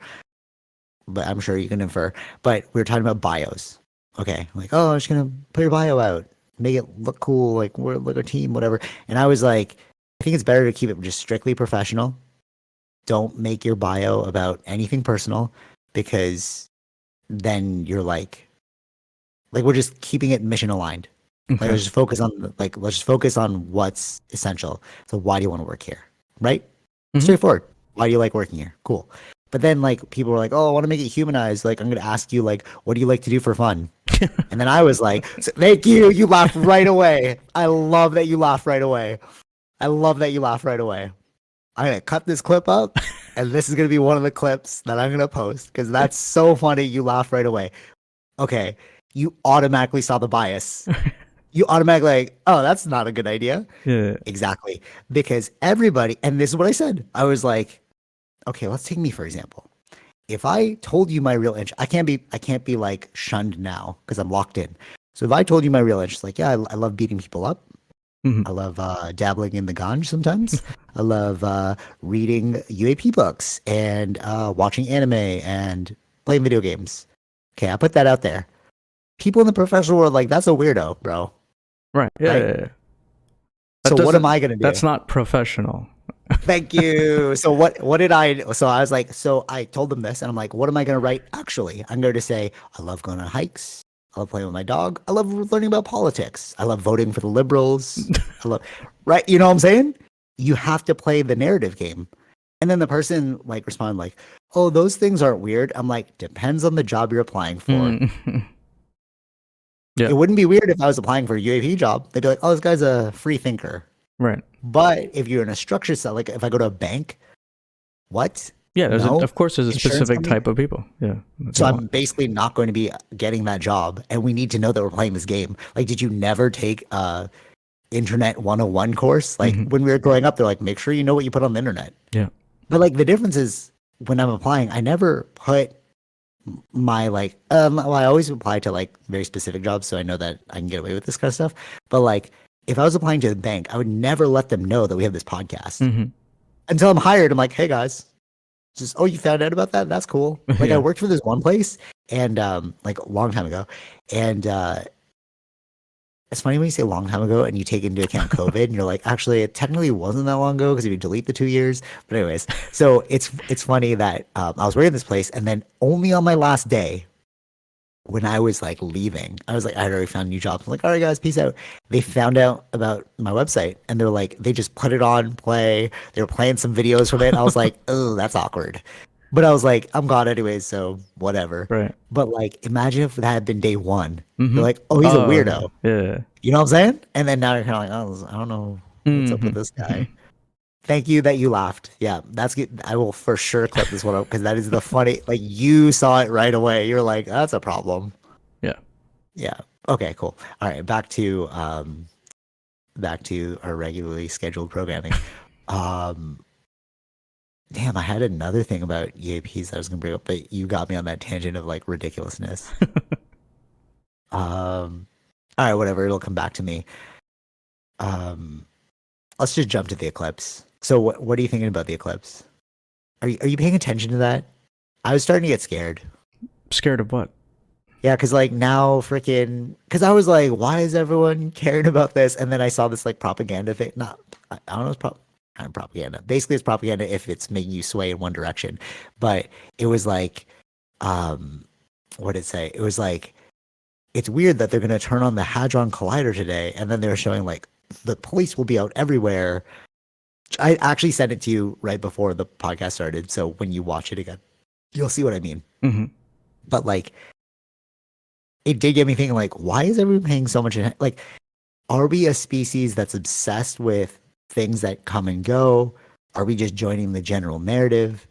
but I'm sure you can infer. But we were talking about bios. Okay, like, oh, I'm just gonna put your bio out, make it look cool, like we're like a team, whatever. And I was like, I think it's better to keep it just strictly professional. Don't make your bio about anything personal because then you're like we're just keeping it mission aligned. Like Okay. let's just focus on what's essential. So why do you want to work here? Right? Mm-hmm. Straightforward. Why do you like working here? Cool. But then like people were like, "Oh, I want to make it humanized. Like I'm going to ask you like what do you like to do for fun?" And then I was like, "Thank you. You laughed right away. I love that you laughed right away. I love that you laughed right away. I'm going to cut this clip up and this is going to be one of the clips that I'm going to post cuz that's so funny. You laughed right away. Okay. You automatically saw the bias. You automatically like, oh, that's not a good idea. Yeah. Exactly. Because everybody, and this is what I said. I was like, okay, let's take me for example. If I told you my real interest, I can't be like shunned now because I'm locked in. So if I told you my real interest, like, yeah, I love beating people up. Mm-hmm. I love dabbling in the ganj sometimes. I love reading UAP books and watching anime and playing video games. Okay, I put that out there. People in the professional world like that's a weirdo, bro. Right. Yeah, Right? yeah, yeah. So what am I gonna do? That's not professional. Thank you. So what did I so I was like, so I told them this and I'm like, what am I gonna write actually? I'm going to say, I love going on hikes. I love playing with my dog. I love learning about politics. I love voting for the liberals. I love right, you know what I'm saying? You have to play the narrative game. And then the person like responded like, oh, those things aren't weird. I'm like, depends on the job you're applying for. Mm. Yeah. It wouldn't be weird if I was applying for a UAP job. They'd be like, oh, this guy's a free thinker. Right. But if you're in a structured cell, like if I go to a bank, what? Yeah, No. of course there's a Insurance specific company? type of people. Yeah. So I'm basically not going to be getting that job. And we need to know that we're playing this game. Like, did you never take a internet 101 course? Like when we were growing up, they're like, make sure you know what you put on the internet. Yeah. But like the difference is when I'm applying, I never put my like well, I always apply to like very specific jobs so I know that I can get away with this kind of stuff. But like if I was applying to the bank, I would never let them know that we have this podcast until I'm hired. I'm like, hey guys, just oh, you found out about that? That's cool. Like Yeah. I worked for this one place and like a long time ago. And it's funny when you say a long time ago and you take into account COVID and you're like, actually, it technically wasn't that long ago because if you delete the 2 years. But anyways, so it's funny that I was working at this place and then only on my last day when I was like leaving, I was like, I had already found a new job. I'm like, all right, guys, peace out. They found out about my website and they're like, they just put it on play. They were playing some videos from it. I was like, oh, that's awkward. But I was like, I'm gone anyways, so whatever. Right. But like, imagine if that had been day one. You're like, oh, he's a weirdo. Yeah. You know what I'm saying? And then now you're kind of like, oh, I don't know what's up with this guy. Thank you that you laughed. Yeah, that's good. I will for sure clip this one up because that is the funny. Like you saw it right away. You're like, that's a problem. Yeah. Yeah. Okay. Cool. All right. Back to our regularly scheduled programming. Damn, I had another thing about EAPs that I was gonna bring up, but you got me on that tangent of like ridiculousness. All right, whatever. It'll come back to me. Let's just jump to the Eclipse. So, what are you thinking about the Eclipse? Are you paying attention to that? I was starting to get scared. Scared of what? Yeah, because like now, because I was like, why is everyone caring about this? And then I saw this like propaganda thing. Not, I don't know, it's kind of propaganda. Basically, it's propaganda if it's making you sway in one direction. But it was like, what did it say? It was like, it's weird that they're going to turn on the Hadron Collider today, and then they're showing like the police will be out everywhere. I actually sent it to you right before the podcast started, so when you watch it again, you'll see what I mean. But like, it did get me thinking, like, why is everyone paying so much? Like, are we a species that's obsessed with things that come and go? Are we just joining the general narrative?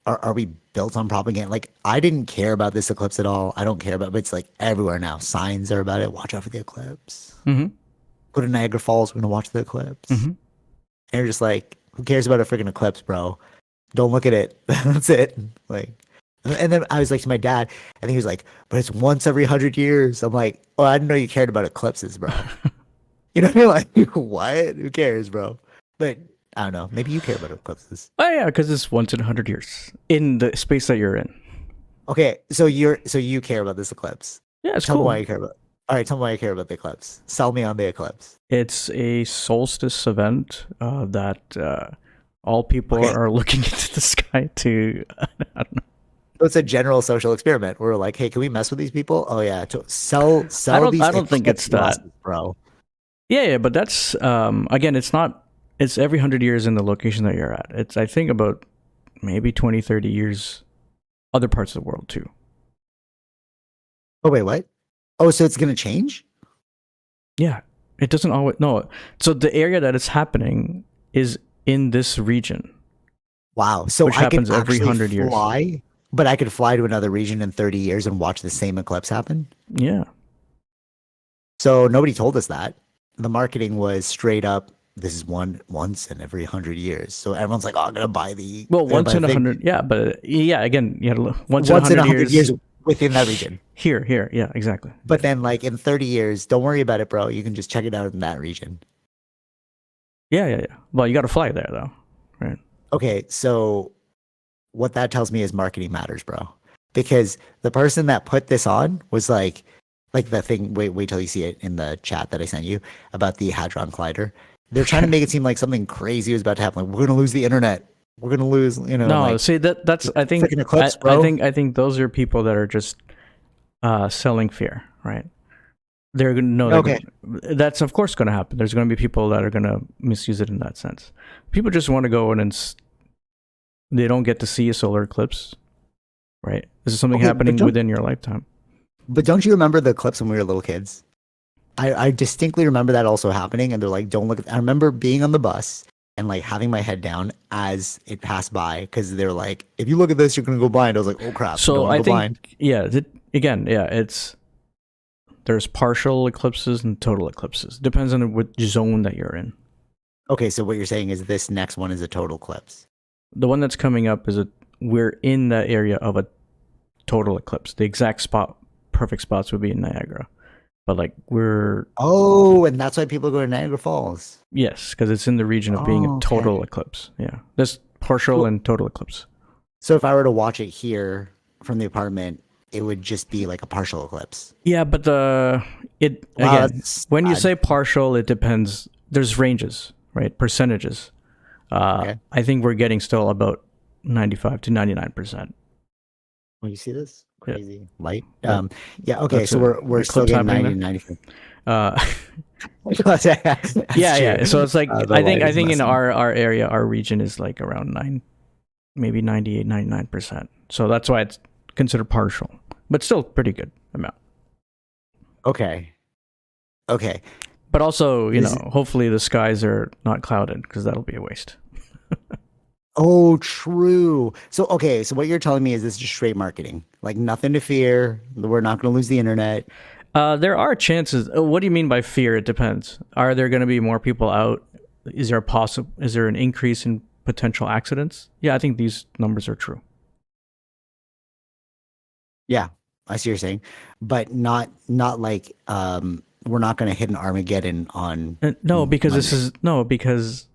Are we built on propaganda? Like, I didn't care about this eclipse at all. I don't care about it, but it's like everywhere now. Signs are about it. Watch out for the eclipse. Go to Niagara Falls. We're going to watch the eclipse. And you're just like, who cares about a freaking eclipse, bro? Don't look at it. That's it. Like, And then I was like to my dad, and he was like, but it's once every 100 years. I'm like, oh, I didn't know you cared about eclipses, bro. You know what I mean? Like, what? Who cares, bro? But I don't know. Maybe you care about eclipses. Oh yeah, because it's once in 100 years in the space that you're in. Okay, so you care about this eclipse. Yeah, it's Tell me cool. why you care about. All right, tell me why you care about the eclipse. Sell me on the eclipse. It's a solstice event that all people are looking into the sky to. I don't know. So it's a general social experiment. We're like, hey, can we mess with these people? Oh yeah, sell these. I don't think it's that, bro. Yeah, but that's again, it's not. It's every 100 years in the location that you're at. It's I think about maybe 20, 30 years, other parts of the world too. Oh wait, what? Oh, so it's gonna change? Yeah, it doesn't always. No, so the area that it's happening is in this region. Wow, so which I happens could every 100 years. Fly, but I could fly to another region in 30 years and watch the same eclipse happen. Yeah. So nobody told us that. The marketing was straight up. This is once in every 100 years. So everyone's like, "Oh, I'm gonna buy the." Well, once in 100. Yeah, but yeah, again, you had once in 100 years within that region. Here, yeah, exactly. But then, like in 30 years, don't worry about it, bro. You can just check it out in that region. Yeah. Well, you got to fly there, though, right? Okay, so what that tells me is marketing matters, bro. Because the person that put this on was like the thing. Wait till you see it in the chat that I sent you about the Hadron Collider. They're trying to make it seem like something crazy was about to happen. Like, we're gonna lose the internet. We're gonna lose, No, like, see that's I think eclipse, bro. I think those are people that are just selling fear, right? They're gonna know. Okay. That's of course going to happen. There's going to be people that are going to misuse it in that sense. People just want to go in and they don't get to see a solar eclipse, right? This is something happening within your lifetime. But don't you remember the eclipse when we were little kids? I distinctly remember that also happening, and they're like, "Don't look." I remember being on the bus and like having my head down as it passed by because they're like, "If you look at this, you're gonna go blind." I was like, "Oh crap!" So I think, blind. There's partial eclipses and total eclipses. Depends on which zone that you're in. Okay, so what you're saying is this next one is a total eclipse. The one that's coming up is we're in the area of a total eclipse. The exact perfect spots would be in Niagara. But like and that's why people go to Niagara Falls. Yes, because it's in the region of being a total eclipse. Yeah, there's partial and total eclipse. So if I were to watch it here from the apartment, it would just be like a partial eclipse. Yeah, but when you say partial, it depends. There's ranges, right? Percentages. I think we're getting still about 95 to 99%. Well, you see this? Crazy light. Okay. So we're still getting 95. Yeah. So it's like I think in our area, our region is like around maybe 98, 99%. So that's why it's considered partial, but still pretty good amount. Okay. But also, hopefully the skies are not clouded because that'll be a waste. Oh, true. So what you're telling me is this is just straight marketing. Like nothing to fear. We're not going to lose the internet. There are chances. What do you mean by fear? It depends. Are there going to be more people out? Is there an increase in potential accidents? Yeah, I think these numbers are true. Yeah, I see what you're saying. But not like we're not going to hit an Armageddon on because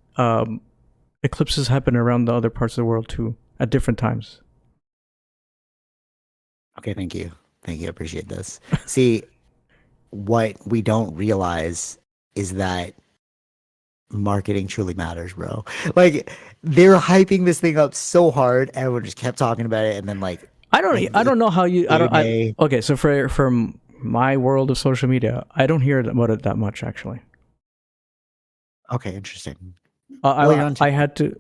eclipses happen around the other parts of the world too at different times. Okay, thank you. I appreciate this. See, what we don't realize is that marketing truly matters, bro. Like they're hyping this thing up so hard, and everyone just kept talking about it, and then like I don't know how you. Okay, so from my world of social media, I don't hear about it that much actually. Okay, interesting. I had to,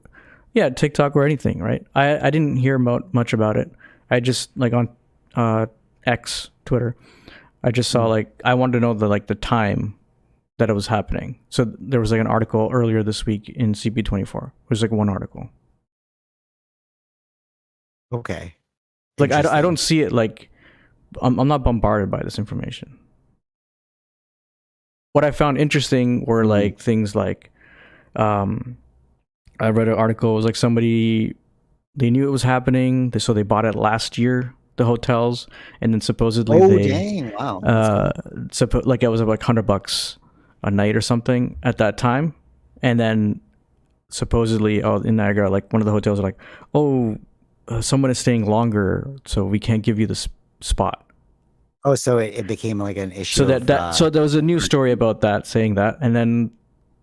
TikTok or anything, right? I didn't hear much about it. I just like on X, Twitter, I just saw like I wanted to know the time that it was happening. So there was like an article earlier this week in CP24. It was like one article. Okay. Like I don't see it like I'm not bombarded by this information. What I found interesting were like things like I read an article. It was like somebody they knew it was happening, so they bought it last year, the hotels, and then supposedly dang, wow, like it was about $100 a night or something at that time, and then supposedly in Niagara, like one of the hotels are like, someone is staying longer, so we can't give you the spot. Oh, so it became like an issue. So there was a news story about that, saying that, and then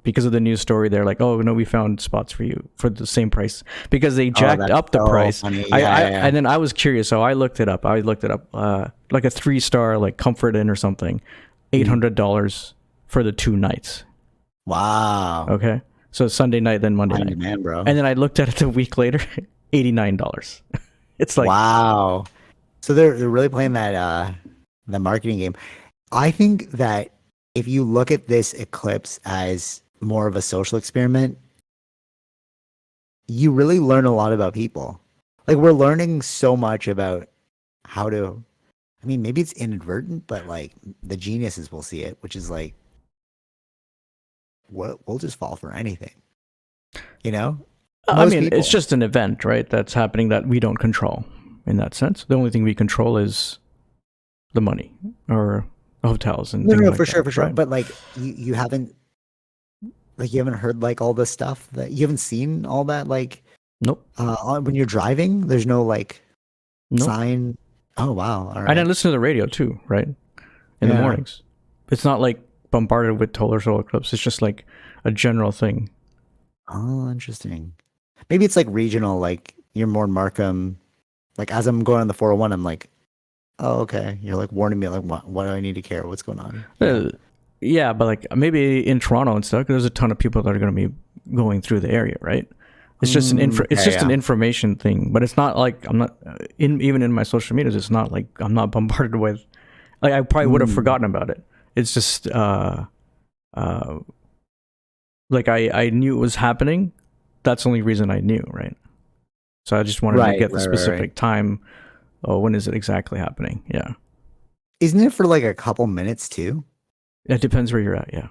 because of the news story, they're like, "Oh no, we found spots for you for the same price," because they jacked up the price. And then I was curious, so I looked it up. Like a 3-star like Comfort Inn or something, $800 for the 2 nights. Wow. Okay, so Sunday night, then Monday night, man, bro. And then I looked at it a week later, $89. It's like, wow. So they're really playing that the marketing game. I think that if you look at this eclipse as more of a social experiment, you really learn a lot about people. Like, we're learning so much about how to, I mean, maybe it's inadvertent, but like the geniuses will see it, which is like, we'll just fall for anything, you know? I mean, it's just an event, right? That's happening that we don't control in that sense. The only thing we control is the money or hotels and things like for that, sure, for sure. right? But like, you haven't heard like all this stuff, that you haven't seen all that, like, nope. When you're driving, there's no like sign. Oh wow! All right. I didn't listen to the radio too, right? In the mornings, it's not like bombarded with total eclipse. It's just like a general thing. Oh, interesting. Maybe it's like regional. Like, you're more Markham. Like, as I'm going on the 401, I'm like, oh, okay. You're like warning me, like, what do I need to care? What's going on? Yeah, but like maybe in Toronto and stuff, there's a ton of people that are going to be going through the area, right? It's just an an information thing, but it's not like I'm not even in my social medias. It's not like I'm not bombarded with, like, I probably would have forgotten about it. It's just like I knew it was happening. That's the only reason I knew, right? So I just wanted to get the specific time. Oh, when is it exactly happening? Yeah. Isn't it for like a couple minutes too? It depends where you're at. Yeah.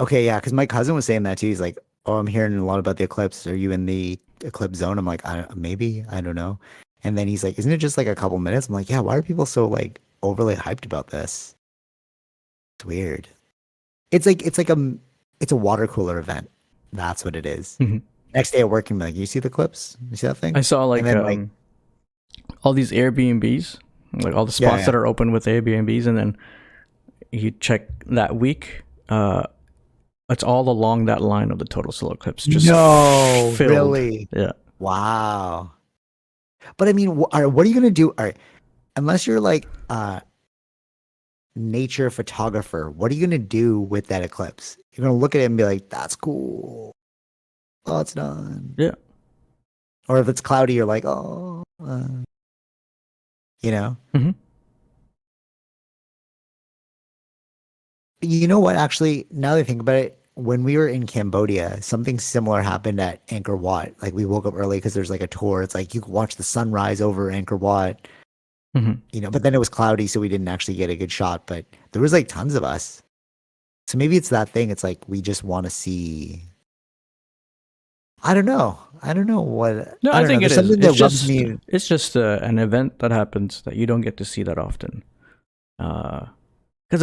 Okay. Yeah. Cause my cousin was saying that too. He's like, oh, I'm hearing a lot about the eclipse. Are you in the eclipse zone? I'm like, maybe, I don't know. And then he's like, isn't it just like a couple minutes? I'm like, yeah, why are people so like overly hyped about this? It's weird. It's a water cooler event. That's what it is. Mm-hmm. Next day at work, I'm like, you see the clips? You see that thing? I saw like, all these Airbnbs, like all the spots that are open with Airbnbs, and then you check that week, it's all along that line of the total solar eclipse. Just filled. Really? Yeah. Wow. But I mean, what are you gonna do? All right, unless you're like nature photographer, what are you gonna do with that eclipse? You're gonna look at it and be like, "That's cool." Oh, it's done. Yeah. Or if it's cloudy, you're like, "Oh," you know. Mm-hmm. You know what? Actually, now that I think about it, when we were in Cambodia, something similar happened at Angkor Wat. Like, we woke up early because there's like a tour. It's like you could watch the sunrise over Angkor Wat. Mm-hmm. You know, but then it was cloudy, so we didn't actually get a good shot. But there was like tons of us. So maybe it's that thing. It's like we just want to see. I don't know. What. No, I think know. it is. Something that rubs me. It's just an event that happens that you don't get to see that often. Because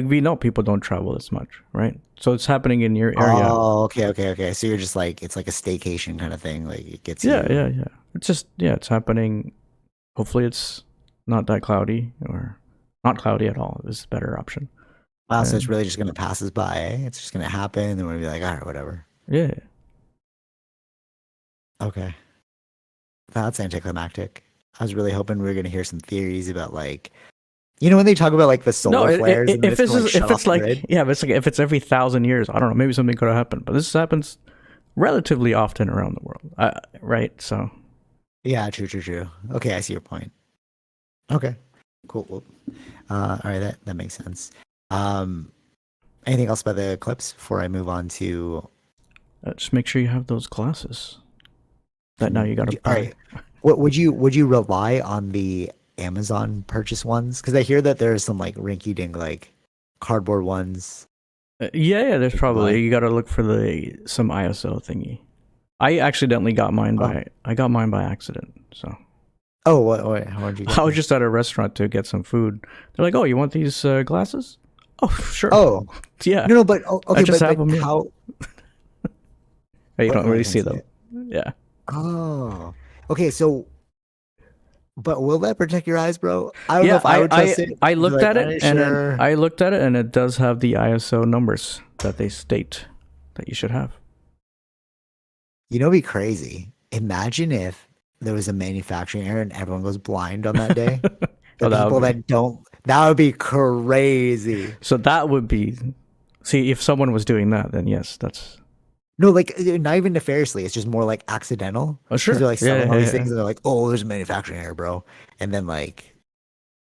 we know people don't travel as much, right? So it's happening in your area. Oh, okay. So you're just like, it's like a staycation kind of thing. Like, it gets yeah. It's just, it's happening. Hopefully it's not that cloudy, or not cloudy at all. This is a better option. Wow, so it's really just going to pass us by, eh? It's just going to happen, and we're going to be like, all right, whatever. Yeah. Okay. That's anticlimactic. I was really hoping we were going to hear some theories about, like, you know, when they talk about like the solar flares. If it's every 1,000 years, I don't know, maybe something could have happened. But this happens relatively often around the world, right? So. Yeah, true. Okay, I see your point. Okay, cool. Well, all right, that makes sense. Anything else about the eclipse before I move on to? Just make sure you have those glasses. That now you got to buy. All right. What would you rely on the Amazon purchase ones? Because I hear that there's some like rinky dink like cardboard ones. Yeah, there's probably, you got to look for some ISO thingy. I accidentally got mine by accident. So. Oh, what? How did you get I was it? just at a restaurant to get some food. They're like, "Oh, you want these glasses?" Oh, sure. Oh, Yeah. no, but I okay, just have but them. Yeah. how? You don't I really can't see see them. it. Yeah. Oh, okay. So, but will that protect your eyes, bro? I don't know Yeah. if I would trust it. I Be looked like, at are it you and then sure? I looked at it and it does have the ISO numbers that they state that you should have. You know, it'd be crazy. Imagine if there was a manufacturing error and everyone goes blind on that day. The Oh, that people would be. that don't, that would be crazy. So that would be. See, if someone was doing that, then yes, that's. No, like not even nefariously. It's just more like accidental Oh, because sure. they're like Yeah, selling all yeah, these yeah. things and they're like, oh, there's a manufacturing error, bro. And then like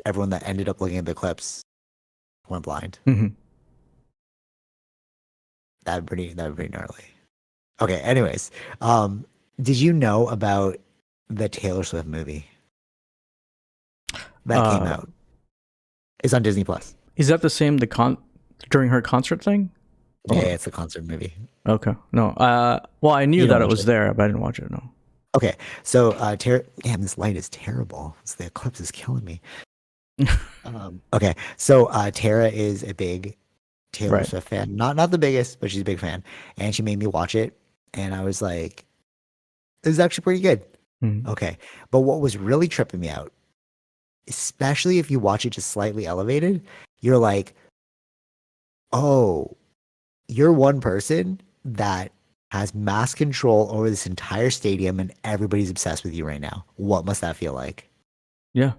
everyone that ended up looking at the clips went blind. Mm-hmm. That'd be gnarly. Okay, anyways, um, did you know about the Taylor Swift movie that came Uh, out? It's on Disney Plus. is that the same during her concert thing? Yeah, Or it's a concert movie. okay, no. Well, I knew You don't that it watch was it. there, but I didn't watch it. No. Okay, so damn, this light is terrible. The eclipse is killing me. Okay, so Tara is a big Taylor Right. Swift fan. Not the biggest, but she's a big fan. And she made me watch it. And I was like, this is actually pretty good. Mm-hmm. Okay. But what was really tripping me out, especially if you watch it just slightly elevated, you're like, oh, you're one person that has mass control over this entire stadium and everybody's obsessed with you right now. What must that feel like? Yeah.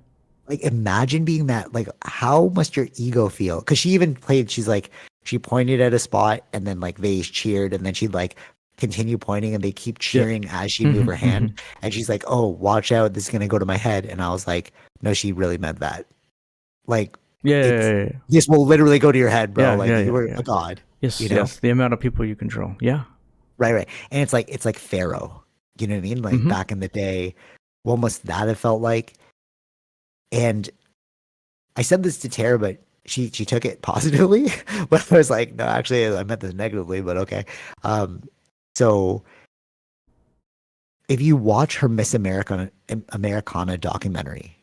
Like, imagine being that. Like, how must your ego feel? Because she even played, she's like, she pointed at a spot and then like they cheered and then she'd like continue pointing and they keep Yeah. cheering as she move her Mm-hmm, mm-hmm. hand. And she's like, oh, watch out. This is going to go to my head. And I was like, no, she really meant that. Like, Yeah, yeah, it's, yeah, yeah. this will literally go to your head, bro. Yeah, Like, yeah, you yeah, were yeah. a god, Yes, you know? yes. The amount of people you control. Yeah. Right. And it's like Pharaoh. You know what I mean? Like, Mm-hmm. back in the day, what must that have felt like? And I said this to Tara, but she took it positively. But I was like, no, actually, I meant this negatively. But okay. So if you watch her Miss Americana documentary,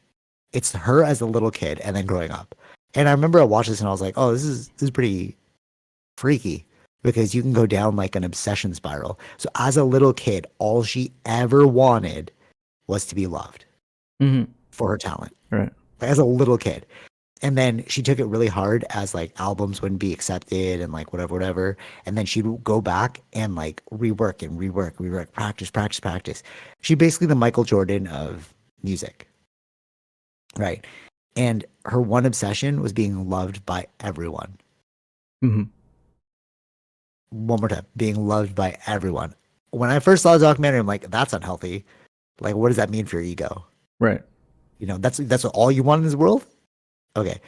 it's her as a little kid and then growing up. And I remember I watched this and I was like, oh, this is pretty freaky because you can go down like an obsession spiral. So as a little kid, all she ever wanted was to be loved Mm-hmm. for her talent. Right. Like, as a little kid. And then she took it really hard as like albums wouldn't be accepted and like whatever. And then she'd go back and like rework, practice. She basically the Michael Jordan of music. Right. And her one obsession was being loved by everyone. Mm-hmm. One more time, being loved by everyone. When I first saw the documentary, I'm like, that's unhealthy. Like, what does that mean for your ego? Right. You know, that's all you want in this world? Okay.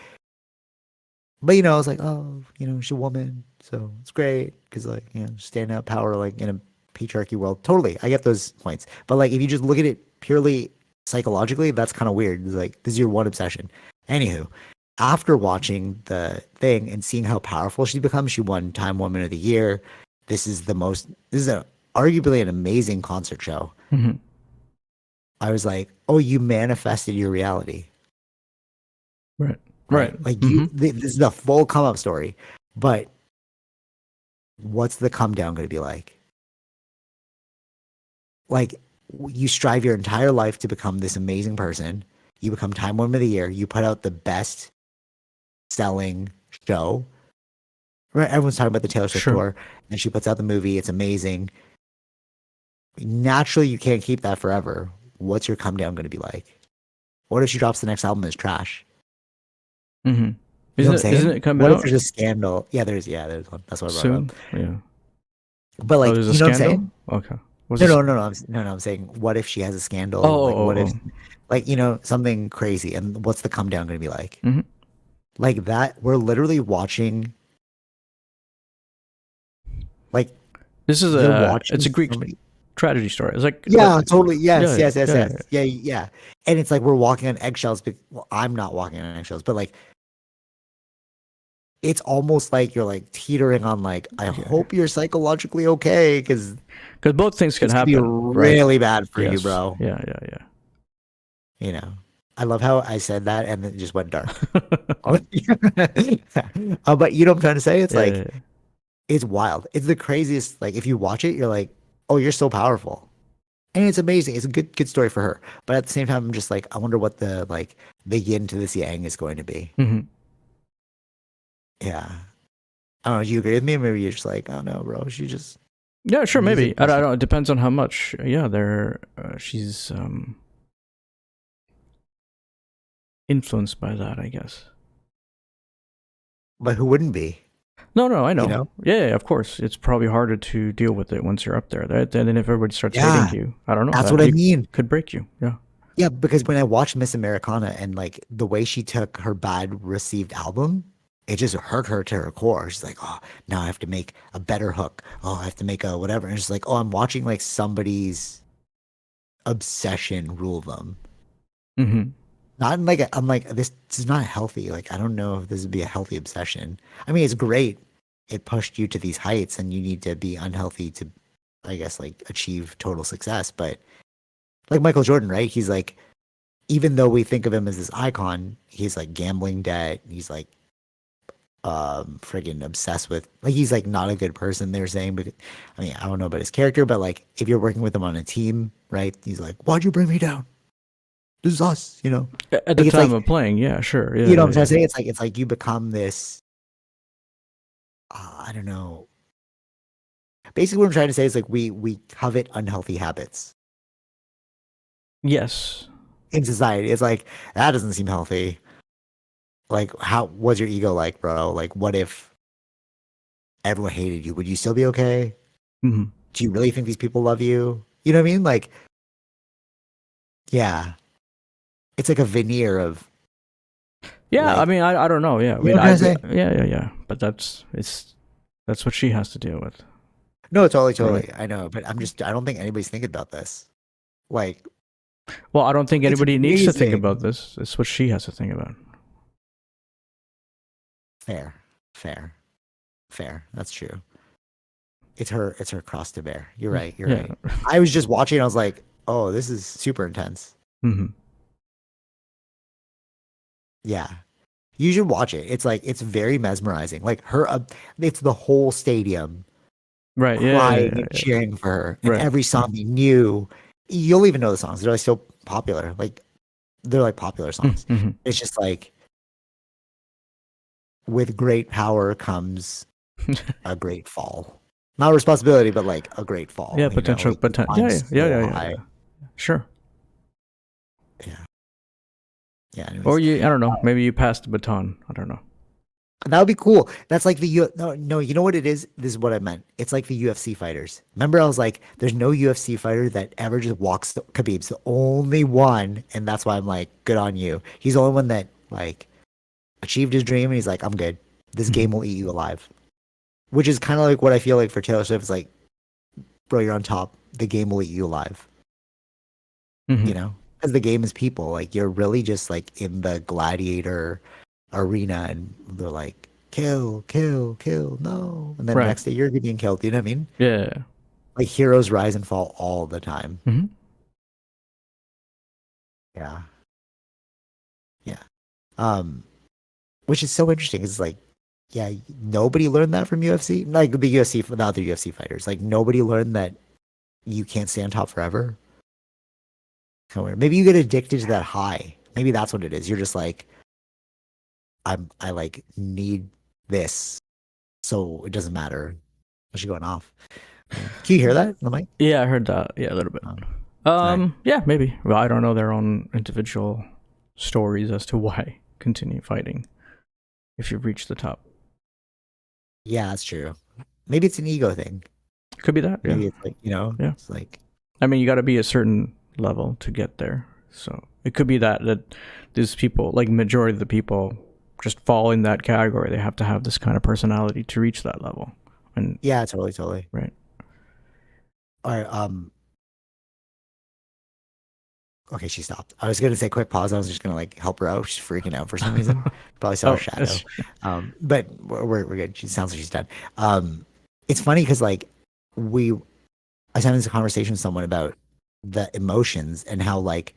But I was like, oh, she's a woman, so it's great because like, standing up power like in a patriarchy world. Totally, I get those points. But like, if you just look at it purely psychologically, that's kind of weird. It's like this is your one obsession. Anywho, after watching the thing and seeing how powerful she becomes, she won Time Woman of the Year. This is arguably an amazing concert show. Mm-hmm. I was like, oh, you manifested your reality. Right. Right. Like Mm-hmm. this is the full come up story, but what's the come down going to be like? Like, you strive your entire life to become this amazing person. You become Time Woman of the Year. You put out the best selling show. Right? Everyone's talking about the Taylor Swift tour, and she puts out the movie. It's amazing. Naturally, you can't keep that forever. What's your come down going to be like? What if she drops the next album as trash? Mm-hmm. Isn't it coming what out? if there's a scandal? Yeah, there's one. That's what I brought soon? up. Yeah. But like, there's a you know what I'm scandal? saying? Okay. No. I'm saying, what if she has a scandal? Oh, like, what if, oh. like, something crazy? And what's the come down going to be like? Mm-hmm. Like that, we're literally watching. Like, This is it's a Greek tragedy story. It's like totally. Yes. Yeah. And it's like we're walking on eggshells. Well, I'm not walking on eggshells, but like, it's almost like you're like teetering on like, I Yeah. hope you're psychologically okay, because Because both things can this could be happen, right? really bad for you, Yes. bro. Yeah, yeah, You know, I love how I said that and then it just went dark. yeah. But you know what I'm trying to say? It's Yeah, like, yeah, yeah. it's wild. It's the craziest. Like, if you watch it, you're like, oh, you're so powerful. And it's amazing. It's a good story for her. But at the same time, I'm just like, I wonder what the like the yin to this yang is going to be. Mhm. Yeah. I don't know. Do you agree with me? Or maybe you're just like, oh no, bro. She just Yeah, sure, music. maybe. I don't know. It depends on how much. Yeah, they're she's influenced by that, I guess. But who wouldn't be? No, no, I You know. know? Yeah, yeah, of course. It's probably harder to deal with it once you're up there. That then if everybody starts hating Yeah. you, I don't know. That's That what I you mean. could break you. Yeah. Yeah, because when I watched Miss Americana and like the way she took her bad received album, it just hurt her to her core. She's like, oh, now I have to make a better hook. Oh, I have to make a whatever. And it's like, oh, I'm watching like somebody's obsession rule them. Mm-hmm. Not in like I'm like this is not healthy. Like I don't know if this would be a healthy obsession. I mean, it's great. It pushed you to these heights, and you need to be unhealthy to, I guess, like achieve total success. But like Michael Jordan, right? He's like, even though we think of him as this icon, he's like gambling debt. He's like friggin' obsessed with like he's like not a good person, they're saying. But I mean, I don't know about his character, but like if you're working with him on a team, right? He's like, why'd you bring me down? This is us, you know? At the Like it's time like, of playing, yeah, sure. Yeah, you know what yeah, I'm trying yeah. to say? It's like you become this I don't know. Basically what I'm trying to say is like we covet unhealthy habits Yes. in society. It's like that doesn't seem healthy. Like how was your ego like, bro? Like what if everyone hated you? Would you still be okay? Mm-hmm. Do you really think these people love you? You know what I mean? Like, yeah, it's like a veneer of Yeah, I like, mean, I don't know. Yeah, I you know mean, what I'm trying to say? yeah, yeah, yeah. But that's what she has to deal with, No, totally, right? totally. I know, but I don't think anybody's thinking about this. Like, Well, I don't think it's anybody needs to think about amazing. this. It's what she has to think about. Fair, fair, fair. That's true. It's her cross to bear. You're right. You're Yeah. right. I was just watching. I was like, oh, this is super intense. Mm-hmm. Yeah, you should watch it. It's like it's very mesmerizing. Like her, it's the whole stadium Right. Yeah, yeah, crying yeah, and yeah. cheering for her, and Right. every song you knew, you'll even know the songs. They're like so popular. Like they're like popular songs. Mm-hmm. It's just like with great power comes a great fall. Not responsibility, but like a great fall. Yeah, You know, potential, like you potential. climb Yeah, yeah, so yeah, yeah, yeah, high. yeah. Sure. Yeah, yeah. Or Anyways, you, I don't know. Maybe you passed the baton. I don't know. that would be cool. That's like the no, no. You know what it is? This is what I meant. It's like the UFC fighters. Remember, I was like, "There's no UFC fighter that ever just walks." Khabib's the only one, and that's why I'm like, "Good on you." He's the only one that like achieved his dream, and he's like, "I'm good. This Mm-hmm. game will eat you alive." Which is kind of like what I feel like for Taylor Swift. It's like, bro, you're on top. The game will eat you alive. Mm-hmm. You know, because the game is people. Like you're really just like in the gladiator arena, and they're like, kill, kill, kill, no, and then Right. next day you're getting killed. You know what I mean? Yeah. Like heroes rise and fall all the time. Mm-hmm. Yeah, yeah. Um, which is so interesting. It's like, yeah, nobody learned that from UFC. Like the UFC, the other UFC fighters. Like nobody learned that you can't stay on top forever. Somewhere. Maybe you get addicted to that high. Maybe that's what it is. You're just like, I like need this, so it doesn't matter. What's she going off? Yeah. Can you hear that? Am I? Yeah, I heard that. Yeah, a little bit. Oh, all right. Yeah, maybe. Well, I don't know their own individual stories as to why continue fighting if you've reached the top. Yeah, that's true. Maybe it's an ego thing. Could be that. Yeah. Maybe it's like, Yeah. it's like, I mean, you got to be a certain level to get there. So it could be that these people, like majority of the people, just fall in that category. They have to have this kind of personality to reach that level. And yeah, totally, totally. right. All right. Okay, she stopped. I was gonna say quick pause. I was just gonna like help her out. She's freaking out for some reason. Probably saw her shadow. But we're good. She sounds like she's dead. It's funny because like we, I was having this conversation with someone about the emotions and how like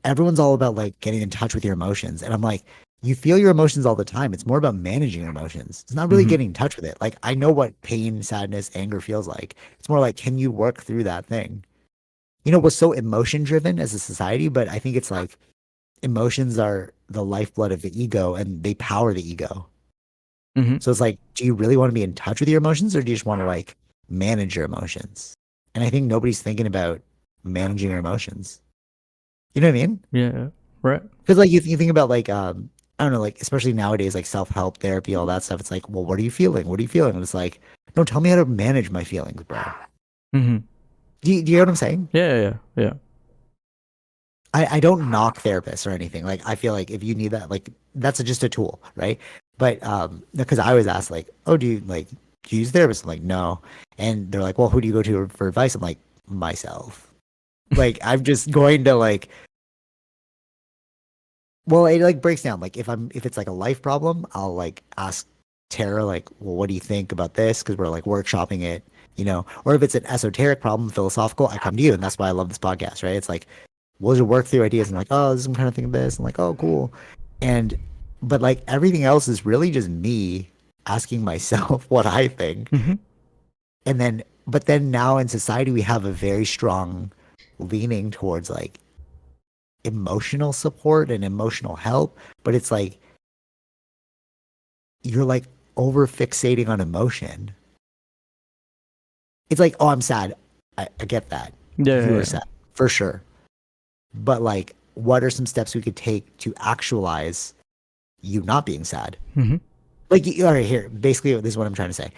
everyone's all about like getting in touch with your emotions, and I'm like, you feel your emotions all the time. It's more about managing your emotions. It's not really getting in touch with it. Like I know what pain, sadness, anger feels like. It's more like, can you work through that thing? We're so emotion driven as a society, but I think it's like emotions are the lifeblood of the ego and they power the ego. Mm-hmm. So it's like, do you really want to be in touch with your emotions or do you just want to like manage your emotions? And I think nobody's thinking about managing your emotions. You know what I mean? Yeah. Right. Because like you think about like I don't know, like especially nowadays, like self-help therapy, all that stuff. It's like, well, what are you feeling? What are you feeling? And it's like, no, tell me how to manage my feelings, bro. Mm-hmm. Do you know what I'm saying? Yeah. I don't knock therapists or anything. Like I feel like if you need that, like that's just a tool, right? But because I was asked like, oh, do you use therapists? I'm like, no. And they're like, well, who do you go to for advice? I'm like, myself. Like I'm just going to like, well, it like breaks down. Like if it's like a life problem, I'll like ask Tara like, well, what do you think about this? Because we're like workshopping it, Or if it's an esoteric problem, philosophical, I come to you, and that's why I love this podcast, right? It's like we'll just work through ideas and like, oh, this is I'm kind of thinking this, and like, oh, cool, and but like everything else is really just me asking myself what I think, and then but then now in society we have a very strong leaning towards like emotional support and emotional help, but it's like you're like over fixating on emotion. It's like, oh, I'm sad. I get that. You are sad for sure. But like, what are some steps we could take to actualize you not being sad? Mm-hmm. Like, all right, here, basically, this is what I'm trying to say.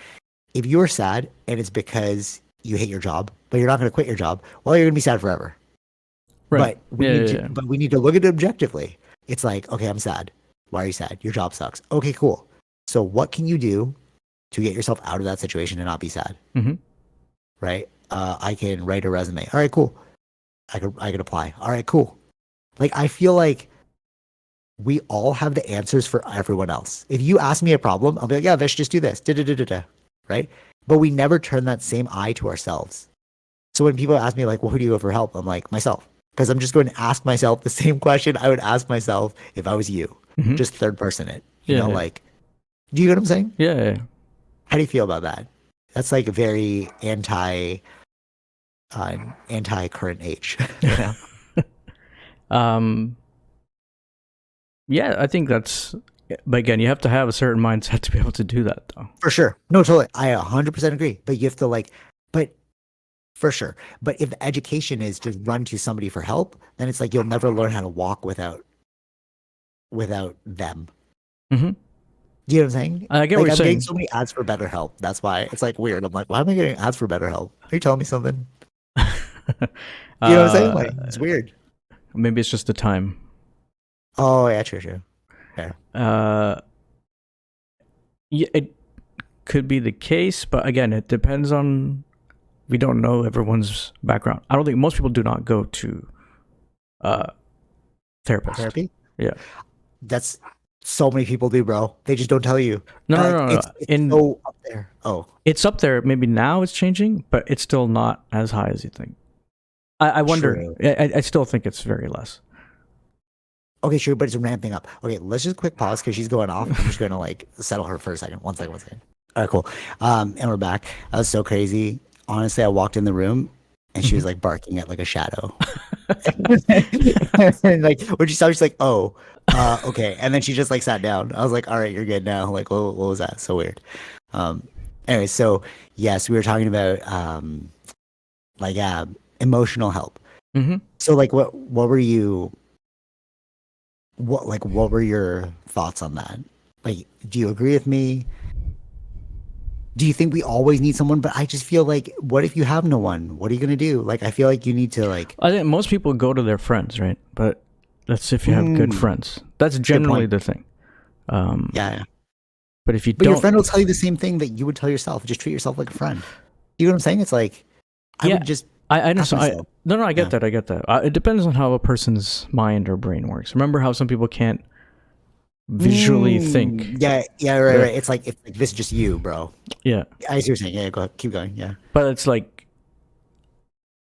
If you're sad and it's because you hate your job, but you're not going to quit your job, well, you're going to be sad forever. Right. But we need to look at it objectively. It's like, okay, I'm sad. Why are you sad? Your job sucks. Okay, cool. So what can you do to get yourself out of that situation and not be sad? Mm-hmm. Right? I can write a resume. All right, cool. I could apply. All right, cool. Like I feel like we all have the answers for everyone else. If you ask me a problem, I'll be like, yeah, Vish, just do this. Right? But we never turn that same eye to ourselves. So when people ask me like, well, who do you go for help? I'm like, myself. Because I'm just going to ask myself the same question I would ask myself if I was you. Just third person it. Like, do you get what I'm saying? Yeah. How do you feel about that? That's like a very anti current age. Yeah, I think that's. But again, you have to have a certain mindset to be able to do that, though. For sure. No, totally. I 100% agree. But you have to but for sure. But if the education is just run to somebody for help, then it's like you'll never learn how to walk without them. Mm-hmm. Do you know what I'm saying? I get what you're saying. I'm getting so many ads for BetterHelp. That's why it's like weird. I'm like, why am I getting ads for BetterHelp? Are you telling me something? You know what I'm saying? Like, it's weird. Maybe it's just the time. Oh yeah, true. Yeah. Yeah, it could be the case, but again, it depends on. We don't know everyone's background. I don't think most people do not go to therapist. Therapy? Yeah. That's so many people do, bro. They just don't tell you. No. It's so up there. Oh. It's up there. Maybe now it's changing, but it's still not as high as you think. I wonder. I still think it's very less. Okay, sure, but it's ramping up. Okay, let's just quick pause because she's going off. I'm just going to like settle her for a second. One second. All right, cool. And we're back. That was so crazy. Honestly, I walked in the room and she was like barking at like a shadow. And like when she saw me, she's like, oh, okay. And then she just like sat down. I was like, all right, you're good now. Like, what was that? So weird. Anyway, so yes, we were talking about emotional help. Mm-hmm. So like what were you what were your thoughts on that? Like, do you agree with me? Do you think we always need someone? But I just feel like, what if you have no one? What are you gonna do? Like, I feel like you need to like. I think most people go to their friends, right? But that's if you have good friends. That's generally the thing. Yeah. But if you but don't, your friend will tell you the same thing that you would tell yourself. Just treat yourself like a friend. You know what I'm saying? It's like I would just I Ask understand. myself. No, I Yeah. get that. I get that. It depends on how a person's mind or brain works. Remember how some people can't visually think, Yeah, yeah, right, right? right. It's like this is just you, bro. Yeah, I see what you're saying. Yeah, go ahead. Keep going. Yeah. but it's like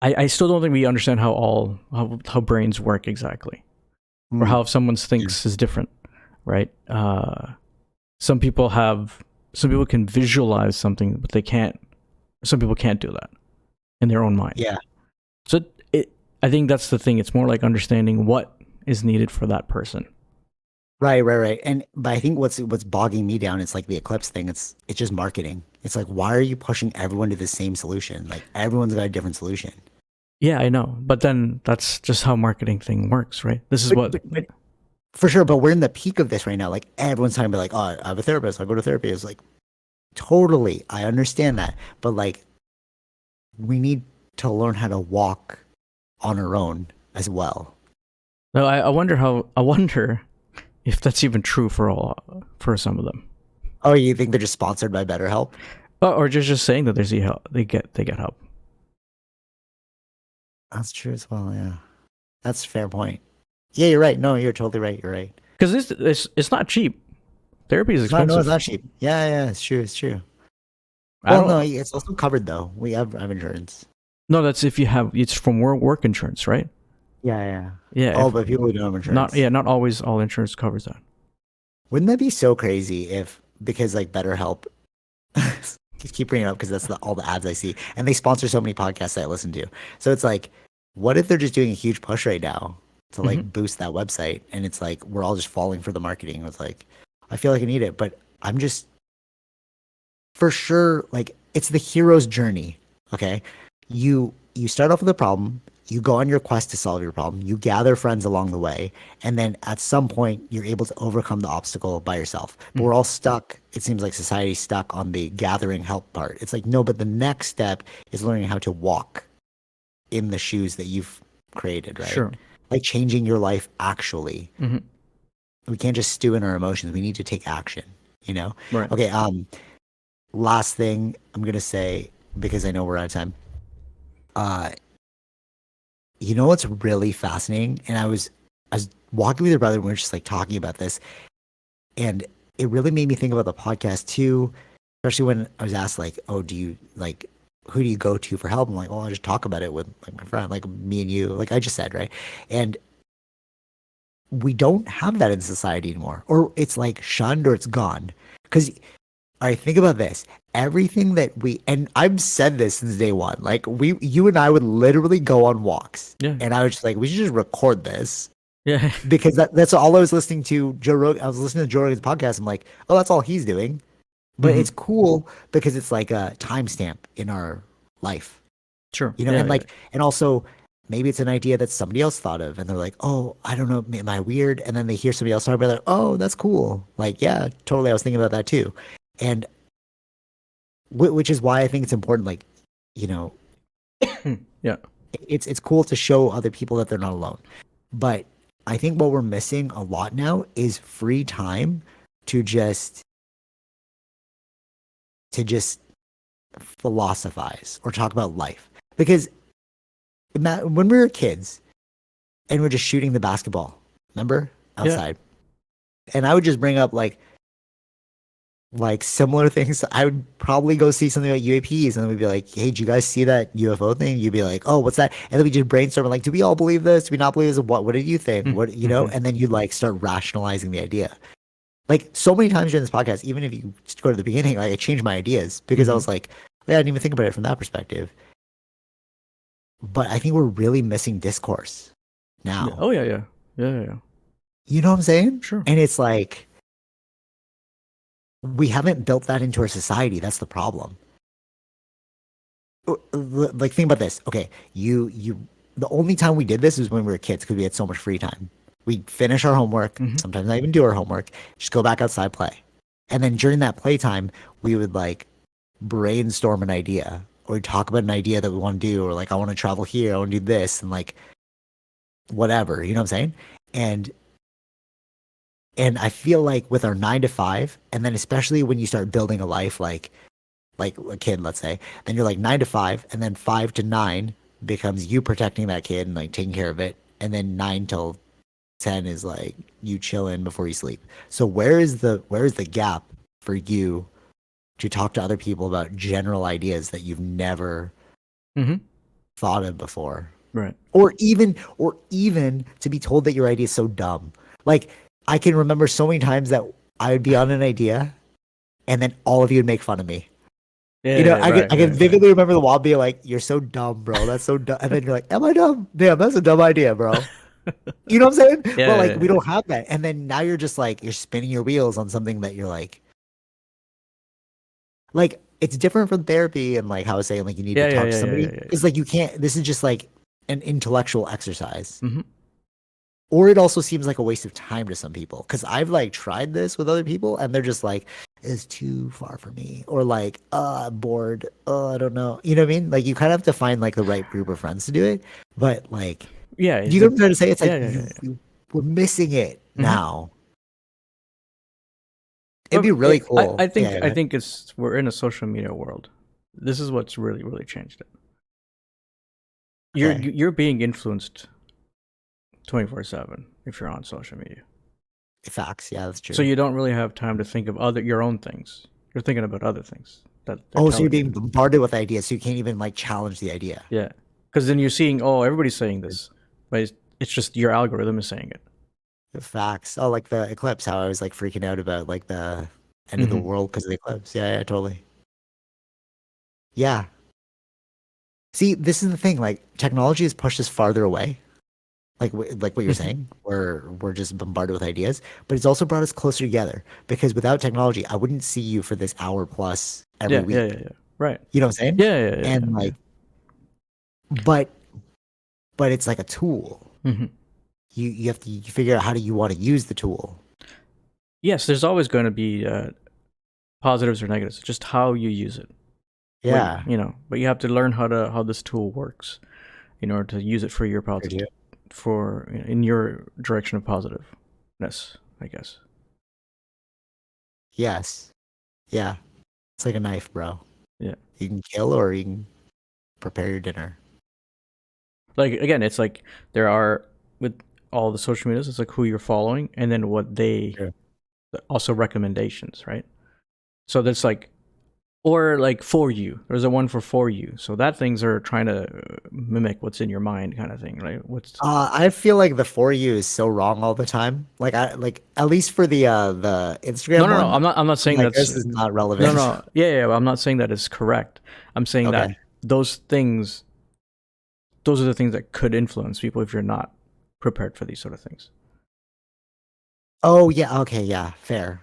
I still don't think we understand how how brains work exactly, or Mm, how if someone yeah. thinks is different, right? Some people have some people can visualize something, but they can't. Some people can't do that in their own mind. Yeah. So I think that's the thing. It's more like understanding what is needed for that person. Right, right, right. And but I think what's bogging me down is like the Eclipse thing. It's just marketing. It's like why are you pushing everyone to the same solution? Like everyone's got a different solution. Yeah, I know, but then that's just how marketing thing works, right? This is what. But for sure, but we're in the peak of this right now. Like everyone's talking about like, oh, I have a therapist. I go to therapy. It's like totally, I understand that, but like we need to learn how to walk on our own as well. No, I wonder how. I wonder if that's even true for some of them. Oh, you think they're just sponsored by BetterHelp? Or just saying that there's help, they get help. That's true as well. Yeah, that's a fair point. Yeah, you're right. No, you're totally right. You're right. Because it's not cheap. Therapy is No, expensive. it's not cheap. Yeah, yeah, it's true. It's true. I Well, don't. no, it's also covered though. I have insurance. No, that's if you have. It's from work insurance, right? Yeah, yeah. Yeah. Oh, If but people who don't have not, insurance. yeah, not always all insurance covers that. Wouldn't that be so crazy if because like BetterHelp keep bringing it up because that's all the ads I see, and they sponsor so many podcasts that I listen to. So it's like, what if they're just doing a huge push right now to Hmm. like boost that website, and it's like we're all just falling for the marketing. It's like I feel like I need it, but I'm just for sure like it's the hero's journey. Okay, you start off with a problem. You go on your quest to solve your problem. You gather friends along the way, and then at some point you're able to overcome the obstacle by yourself. But we're all stuck. It seems like society's stuck on the gathering help part. It's like no, but the next step is learning how to walk in the shoes that you've created, right? Sure. Like changing your life actually. Hmm. We can't just stew in our emotions. We need to take action, you know? Right. Okay, last thing I'm gonna say, because I know we're out of time. Uh you know what's really fascinating? And I was walking with your brother and we were just like talking about this, and it really made me think about the podcast too, especially when I was asked like, oh, do you like who do you go to for help? I'm like, well, I just talk about it with like my friend, like me and you, like I just said, right? And we don't have that in society anymore, or it's like shunned or it's gone. Because I think about this. Everything that we and I've said this since day one. Like you and I would literally go on walks, Yeah. and I was just like, we should just record this Yeah. because that's all I was listening to. Joe Rogan. I was listening to Joe Rogan's podcast. I'm like, oh, that's all he's doing. But Hmm. it's cool because it's like a timestamp in our life, Sure. you know. Yeah. And like, and also maybe it's an idea that somebody else thought of, and they're like, oh, I don't know, am I weird? And then they hear somebody else talk about it. Oh, that's cool. Like, yeah, totally. I was thinking about that too. And which is why I think it's important. Like, you know, Yeah. it's cool to show other people that they're not alone. But I think what we're missing a lot now is free time to just philosophize or talk about life. Because when we were kids and we're just shooting the basketball, remember Yeah. outside, and I would just bring up like similar things. I would probably go see something about UAPs and then we'd be like, hey, did you guys see that UFO thing? You'd be like, oh, what's that? And then we just brainstorm like, do we all believe this? Do we not believe this? What did you think? What, you know? Mm-hmm. And then you like start rationalizing the idea. Like so many times during this podcast, even if you just go to the beginning, like I changed my ideas because I was like, yeah, I didn't even think about it from that perspective. But I think we're really missing discourse now. Yeah. Oh yeah. Yeah. Yeah. Yeah. You know what I'm saying? Sure. And it's like, we haven't built that into our society. That's the problem. Like, think about this. Okay, the only time we did this was when we were kids because we had so much free time. We'd finish our homework, sometimes not even do our homework, just go back outside, play. And then during that playtime, we would like brainstorm an idea or we'd talk about an idea that we want to do, or like, I want to travel here, I want to do this, and like, whatever, you know what I'm saying? And I feel like with our 9 to 5, and then especially when you start building a life like a kid, let's say, then you're like 9 to 5, and then 5 to 9, becomes you protecting that kid and like taking care of it, and then 9 till 10 is like you chilling before you sleep. So where is the gap for you to talk to other people about general ideas that you've never Mm-hmm. thought of before? Right. Or even to be told that your idea is so dumb. Like I can remember so many times that I would be on an idea and then all of you would make fun of me. Yeah, You know, yeah, I can vividly remember the wall being like, "You're so dumb, bro. That's so dumb." And then you're like, "Am I dumb? Damn, that's a dumb idea, bro." You know what I'm saying? Yeah, But like, yeah, we yeah. don't have that. And then now you're just like, you're spinning your wheels on something that you're like it's different from therapy and like how I was saying, like you need Yeah, to yeah, talk to yeah, yeah, somebody. yeah, yeah. It's like you can't. This is just like an intellectual exercise. Mm-hmm. Or it also seems like a waste of time to some people because I've like tried this with other people and they're just like it's too far for me or like I'm bored, I don't know, you know what I mean? Like you kind of have to find like the right group of friends to do it, but like Yeah, you know what I'm trying to say? It's like yeah, yeah, yeah. we're missing it Mm-hmm. now. It'd be really cool. I think Yeah, we're in a social media world. This is what's really really changed it. okay. You're being influenced 24/7 if you're on social media. Facts, yeah, that's true. So you don't really have time to think of your own things. You're thinking about other things that oh, so you're being bombarded with ideas, so you can't even like challenge the idea. Yeah, because then you're seeing, oh, everybody's saying this, but it's just your algorithm is saying it. Facts. Oh, like the eclipse, how I was like freaking out about like the end of the world because of the eclipse. Yeah, yeah, totally. Yeah. See, this is the thing. Like, technology has pushed us farther away. Like what you're saying, we're just bombarded with ideas, but it's also brought us closer together. Because without technology, I wouldn't see you for this hour plus every week. Yeah. Right. You know what I'm saying? Yeah. And like, but it's like a tool. Mm-hmm. You have to figure out how do you want to use the tool. Yes, there's always going to be positives or negatives. It's just how you use it. Yeah. But you have to learn how this tool works in order to use it for your positive, in your direction of positiveness, I guess. Yes. Yeah. It's like a knife, bro. Yeah. You can kill or you can prepare your dinner. Like, again, it's like there are, with all the social medias, it's like who you're following and then what they, also recommendations, right? So that's like, or like for you, there's a one for you. So that things are trying to mimic what's in your mind kind of thing, right? I feel like the for you is so wrong all the time. Like at least for the Instagram No, one, I'm not saying like, this is not relevant. No. Yeah, I'm not saying that is correct. I'm saying that those are the things that could influence people if you're not prepared for these sort of things. Oh yeah, okay, yeah, fair.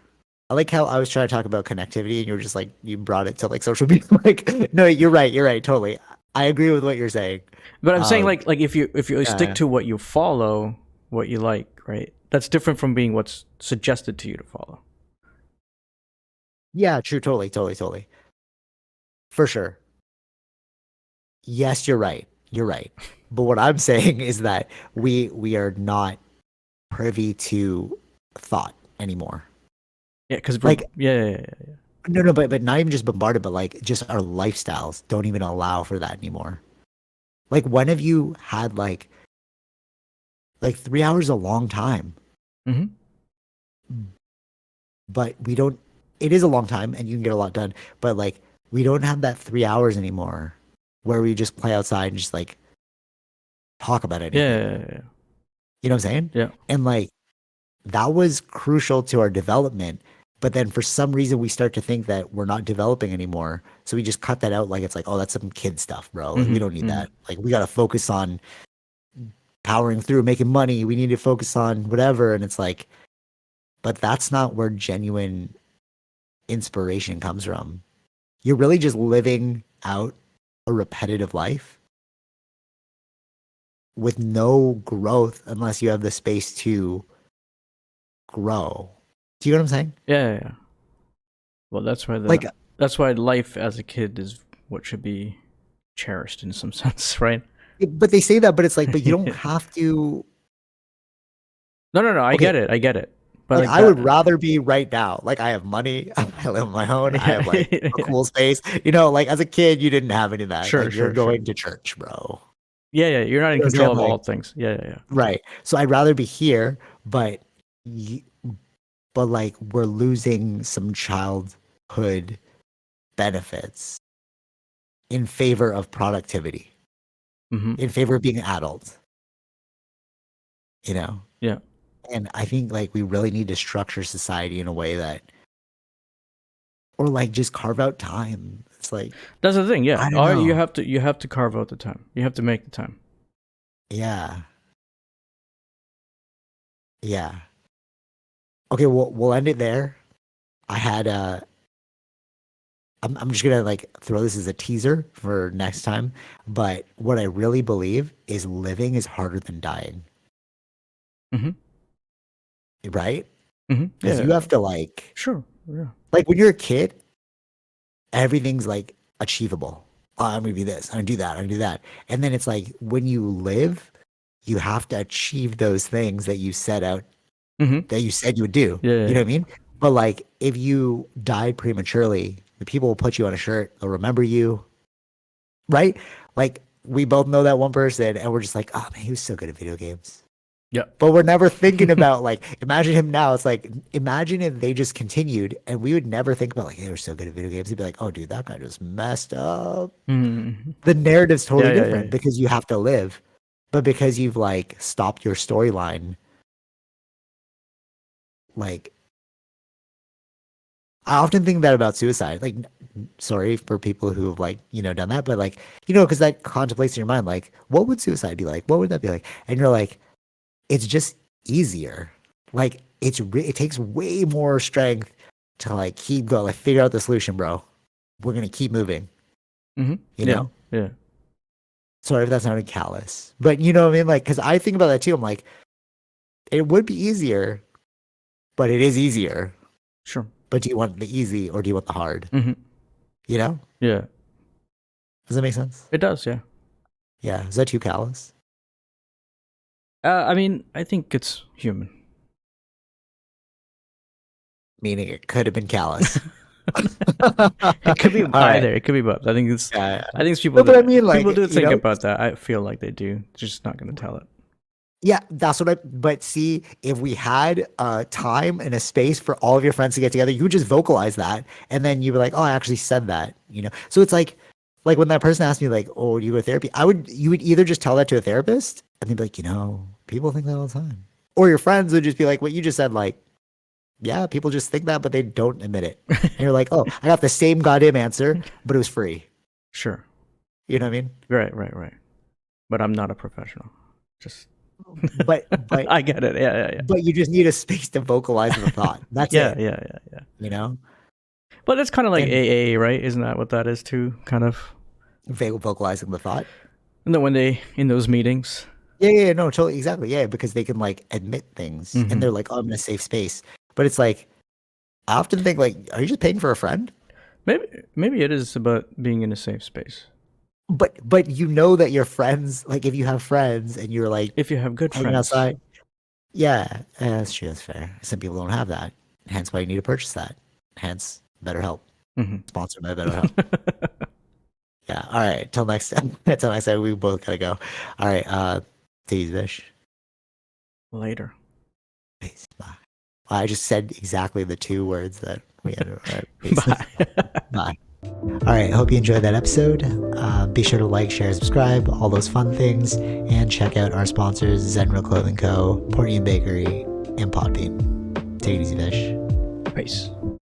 I like how I was trying to talk about connectivity and you were just like you brought it to like social media. Like, no, you're right, totally. I agree with what you're saying. But I'm saying like if you stick to what you follow, what you like, right? That's different from being what's suggested to you to follow. Yeah, true, totally. For sure. Yes, you're right. But what I'm saying is that we are not privy to thought anymore. Yeah, because like yeah. No, but not even just bombarded, but like just our lifestyles don't even allow for that anymore. Like when have you had like 3 hours is a long time? Mm-hmm. But we don't. It is a long time, and you can get a lot done. But like we don't have that 3 hours anymore, where we just play outside and just like talk about it. Yeah. You know what I'm saying? Yeah. And like that was crucial to our development. But then for some reason we start to think that we're not developing anymore. So we just cut that out like it's like, oh, that's some kid stuff, bro. Like, we don't need that. Like we got to focus on powering through, making money. We need to focus on whatever. And it's like, but that's not where genuine inspiration comes from. You're really just living out a repetitive life with no growth unless you have the space to grow. Do you know what I'm saying? Yeah. Well, that's why that's why life as a kid is what should be cherished in some sense, right? But they say that, but it's like, but you don't have to. No. I get it. But like I would rather be right now. Like I have money. I live on my own. I have like a cool space. You know, like as a kid, you didn't have any of that. Sure, like, you're going to church, bro. Yeah. You're not in control of all things. Yeah. Right. So I'd rather be here, but like we're losing some childhood benefits in favor of productivity, in favor of being an adult. You know? Yeah. And I think like we really need to structure society in a way that, or like just carve out time. It's like, that's the thing. Yeah. Or you have to carve out the time. You have to make the time. Yeah. Yeah. Okay, we'll end it there. I had I'm just gonna like throw this as a teaser for next time. But what I really believe is living is harder than dying. Right? Because you have to like, sure, yeah. Like when you're a kid, everything's like achievable. Oh, I'm gonna do this. I'm gonna do that. I'm gonna do that. And then it's like when you live, you have to achieve those things that you set out, that you said you would do. Yeah. You know what I mean? But like if you died prematurely, the people will put you on a shirt. They'll remember you, right? Like we both know that one person, and we're just like, oh man, he was so good at video games. Yeah. But we're never thinking about like, imagine him now. It's like, imagine if they just continued and we would never think about like, they were so good at video games. He'd be like, oh dude, that guy just messed up. The narrative's totally different because you have to live. But because you've like stopped your storyline, like I often think that about suicide. Like, sorry for people who have like, you know, done that, but like, you know, because that contemplates in your mind, like, what would suicide be like? What would that be like? And you're like, it's just easier. Like it takes way more strength to like keep going, like figure out the solution, bro. We're gonna keep moving. You know? Yeah. Sorry if that sounded callous, but you know what I mean? Like, because I think about that too. I'm like, it would be easier, but it is easier. Sure. But do you want the easy or do you want the hard? You know? Yeah. Does that make sense? It does. Yeah. Yeah. Is that too callous? I mean, I think it's human. Meaning it could have been callous. It could be either. Right. It could be both. I think it's. I think it's people. No, but I mean, like, people do think about that. I feel like they do. They're just not going to tell it. Yeah, that's what but see, if we had a time and a space for all of your friends to get together, you would just vocalize that, and then you'd be like, "Oh, I actually said that," you know. So it's like when that person asked me, like, "Oh, do you go to therapy?" You would either just tell that to a therapist, and they'd be like, "You know, people think that all the time," or your friends would just be like, "What you just said, like, yeah, people just think that, but they don't admit it." And you're like, "Oh, I got the same goddamn answer, but it was free." Sure. You know what I mean? Right. But I'm not a professional. Just. But I get it. Yeah. But you just need a space to vocalize the thought. That's it. Yeah. You know? But that's kind of like AA, right? Isn't that what that is too? Kind of vocalizing the thought. And then when they in those meetings. Yeah, no, totally, exactly. Yeah, because they can like admit things, and they're like, "Oh, I'm in a safe space." But it's like, I often think like, are you just paying for a friend? Maybe it is about being in a safe space. But you know that your friends, like if you have friends and you're like, if you have good friends outside, yeah, that's true. That's fair. Some people don't have that, hence why you need to purchase that. Hence, BetterHelp, sponsored by BetterHelp. Yeah. All right. Till next time. Until next time, we both gotta go. All right. Take it easy, Vish. Later. Peace. Bye. Well, I just said exactly the 2 words that we had. Bye. Bye. All right, hope you enjoyed that episode. Be sure to like, share, subscribe, all those fun things, and check out our sponsors, Zenro Clothing Co., Portian Bakery, and Podbean. Take it easy, Vish. Peace.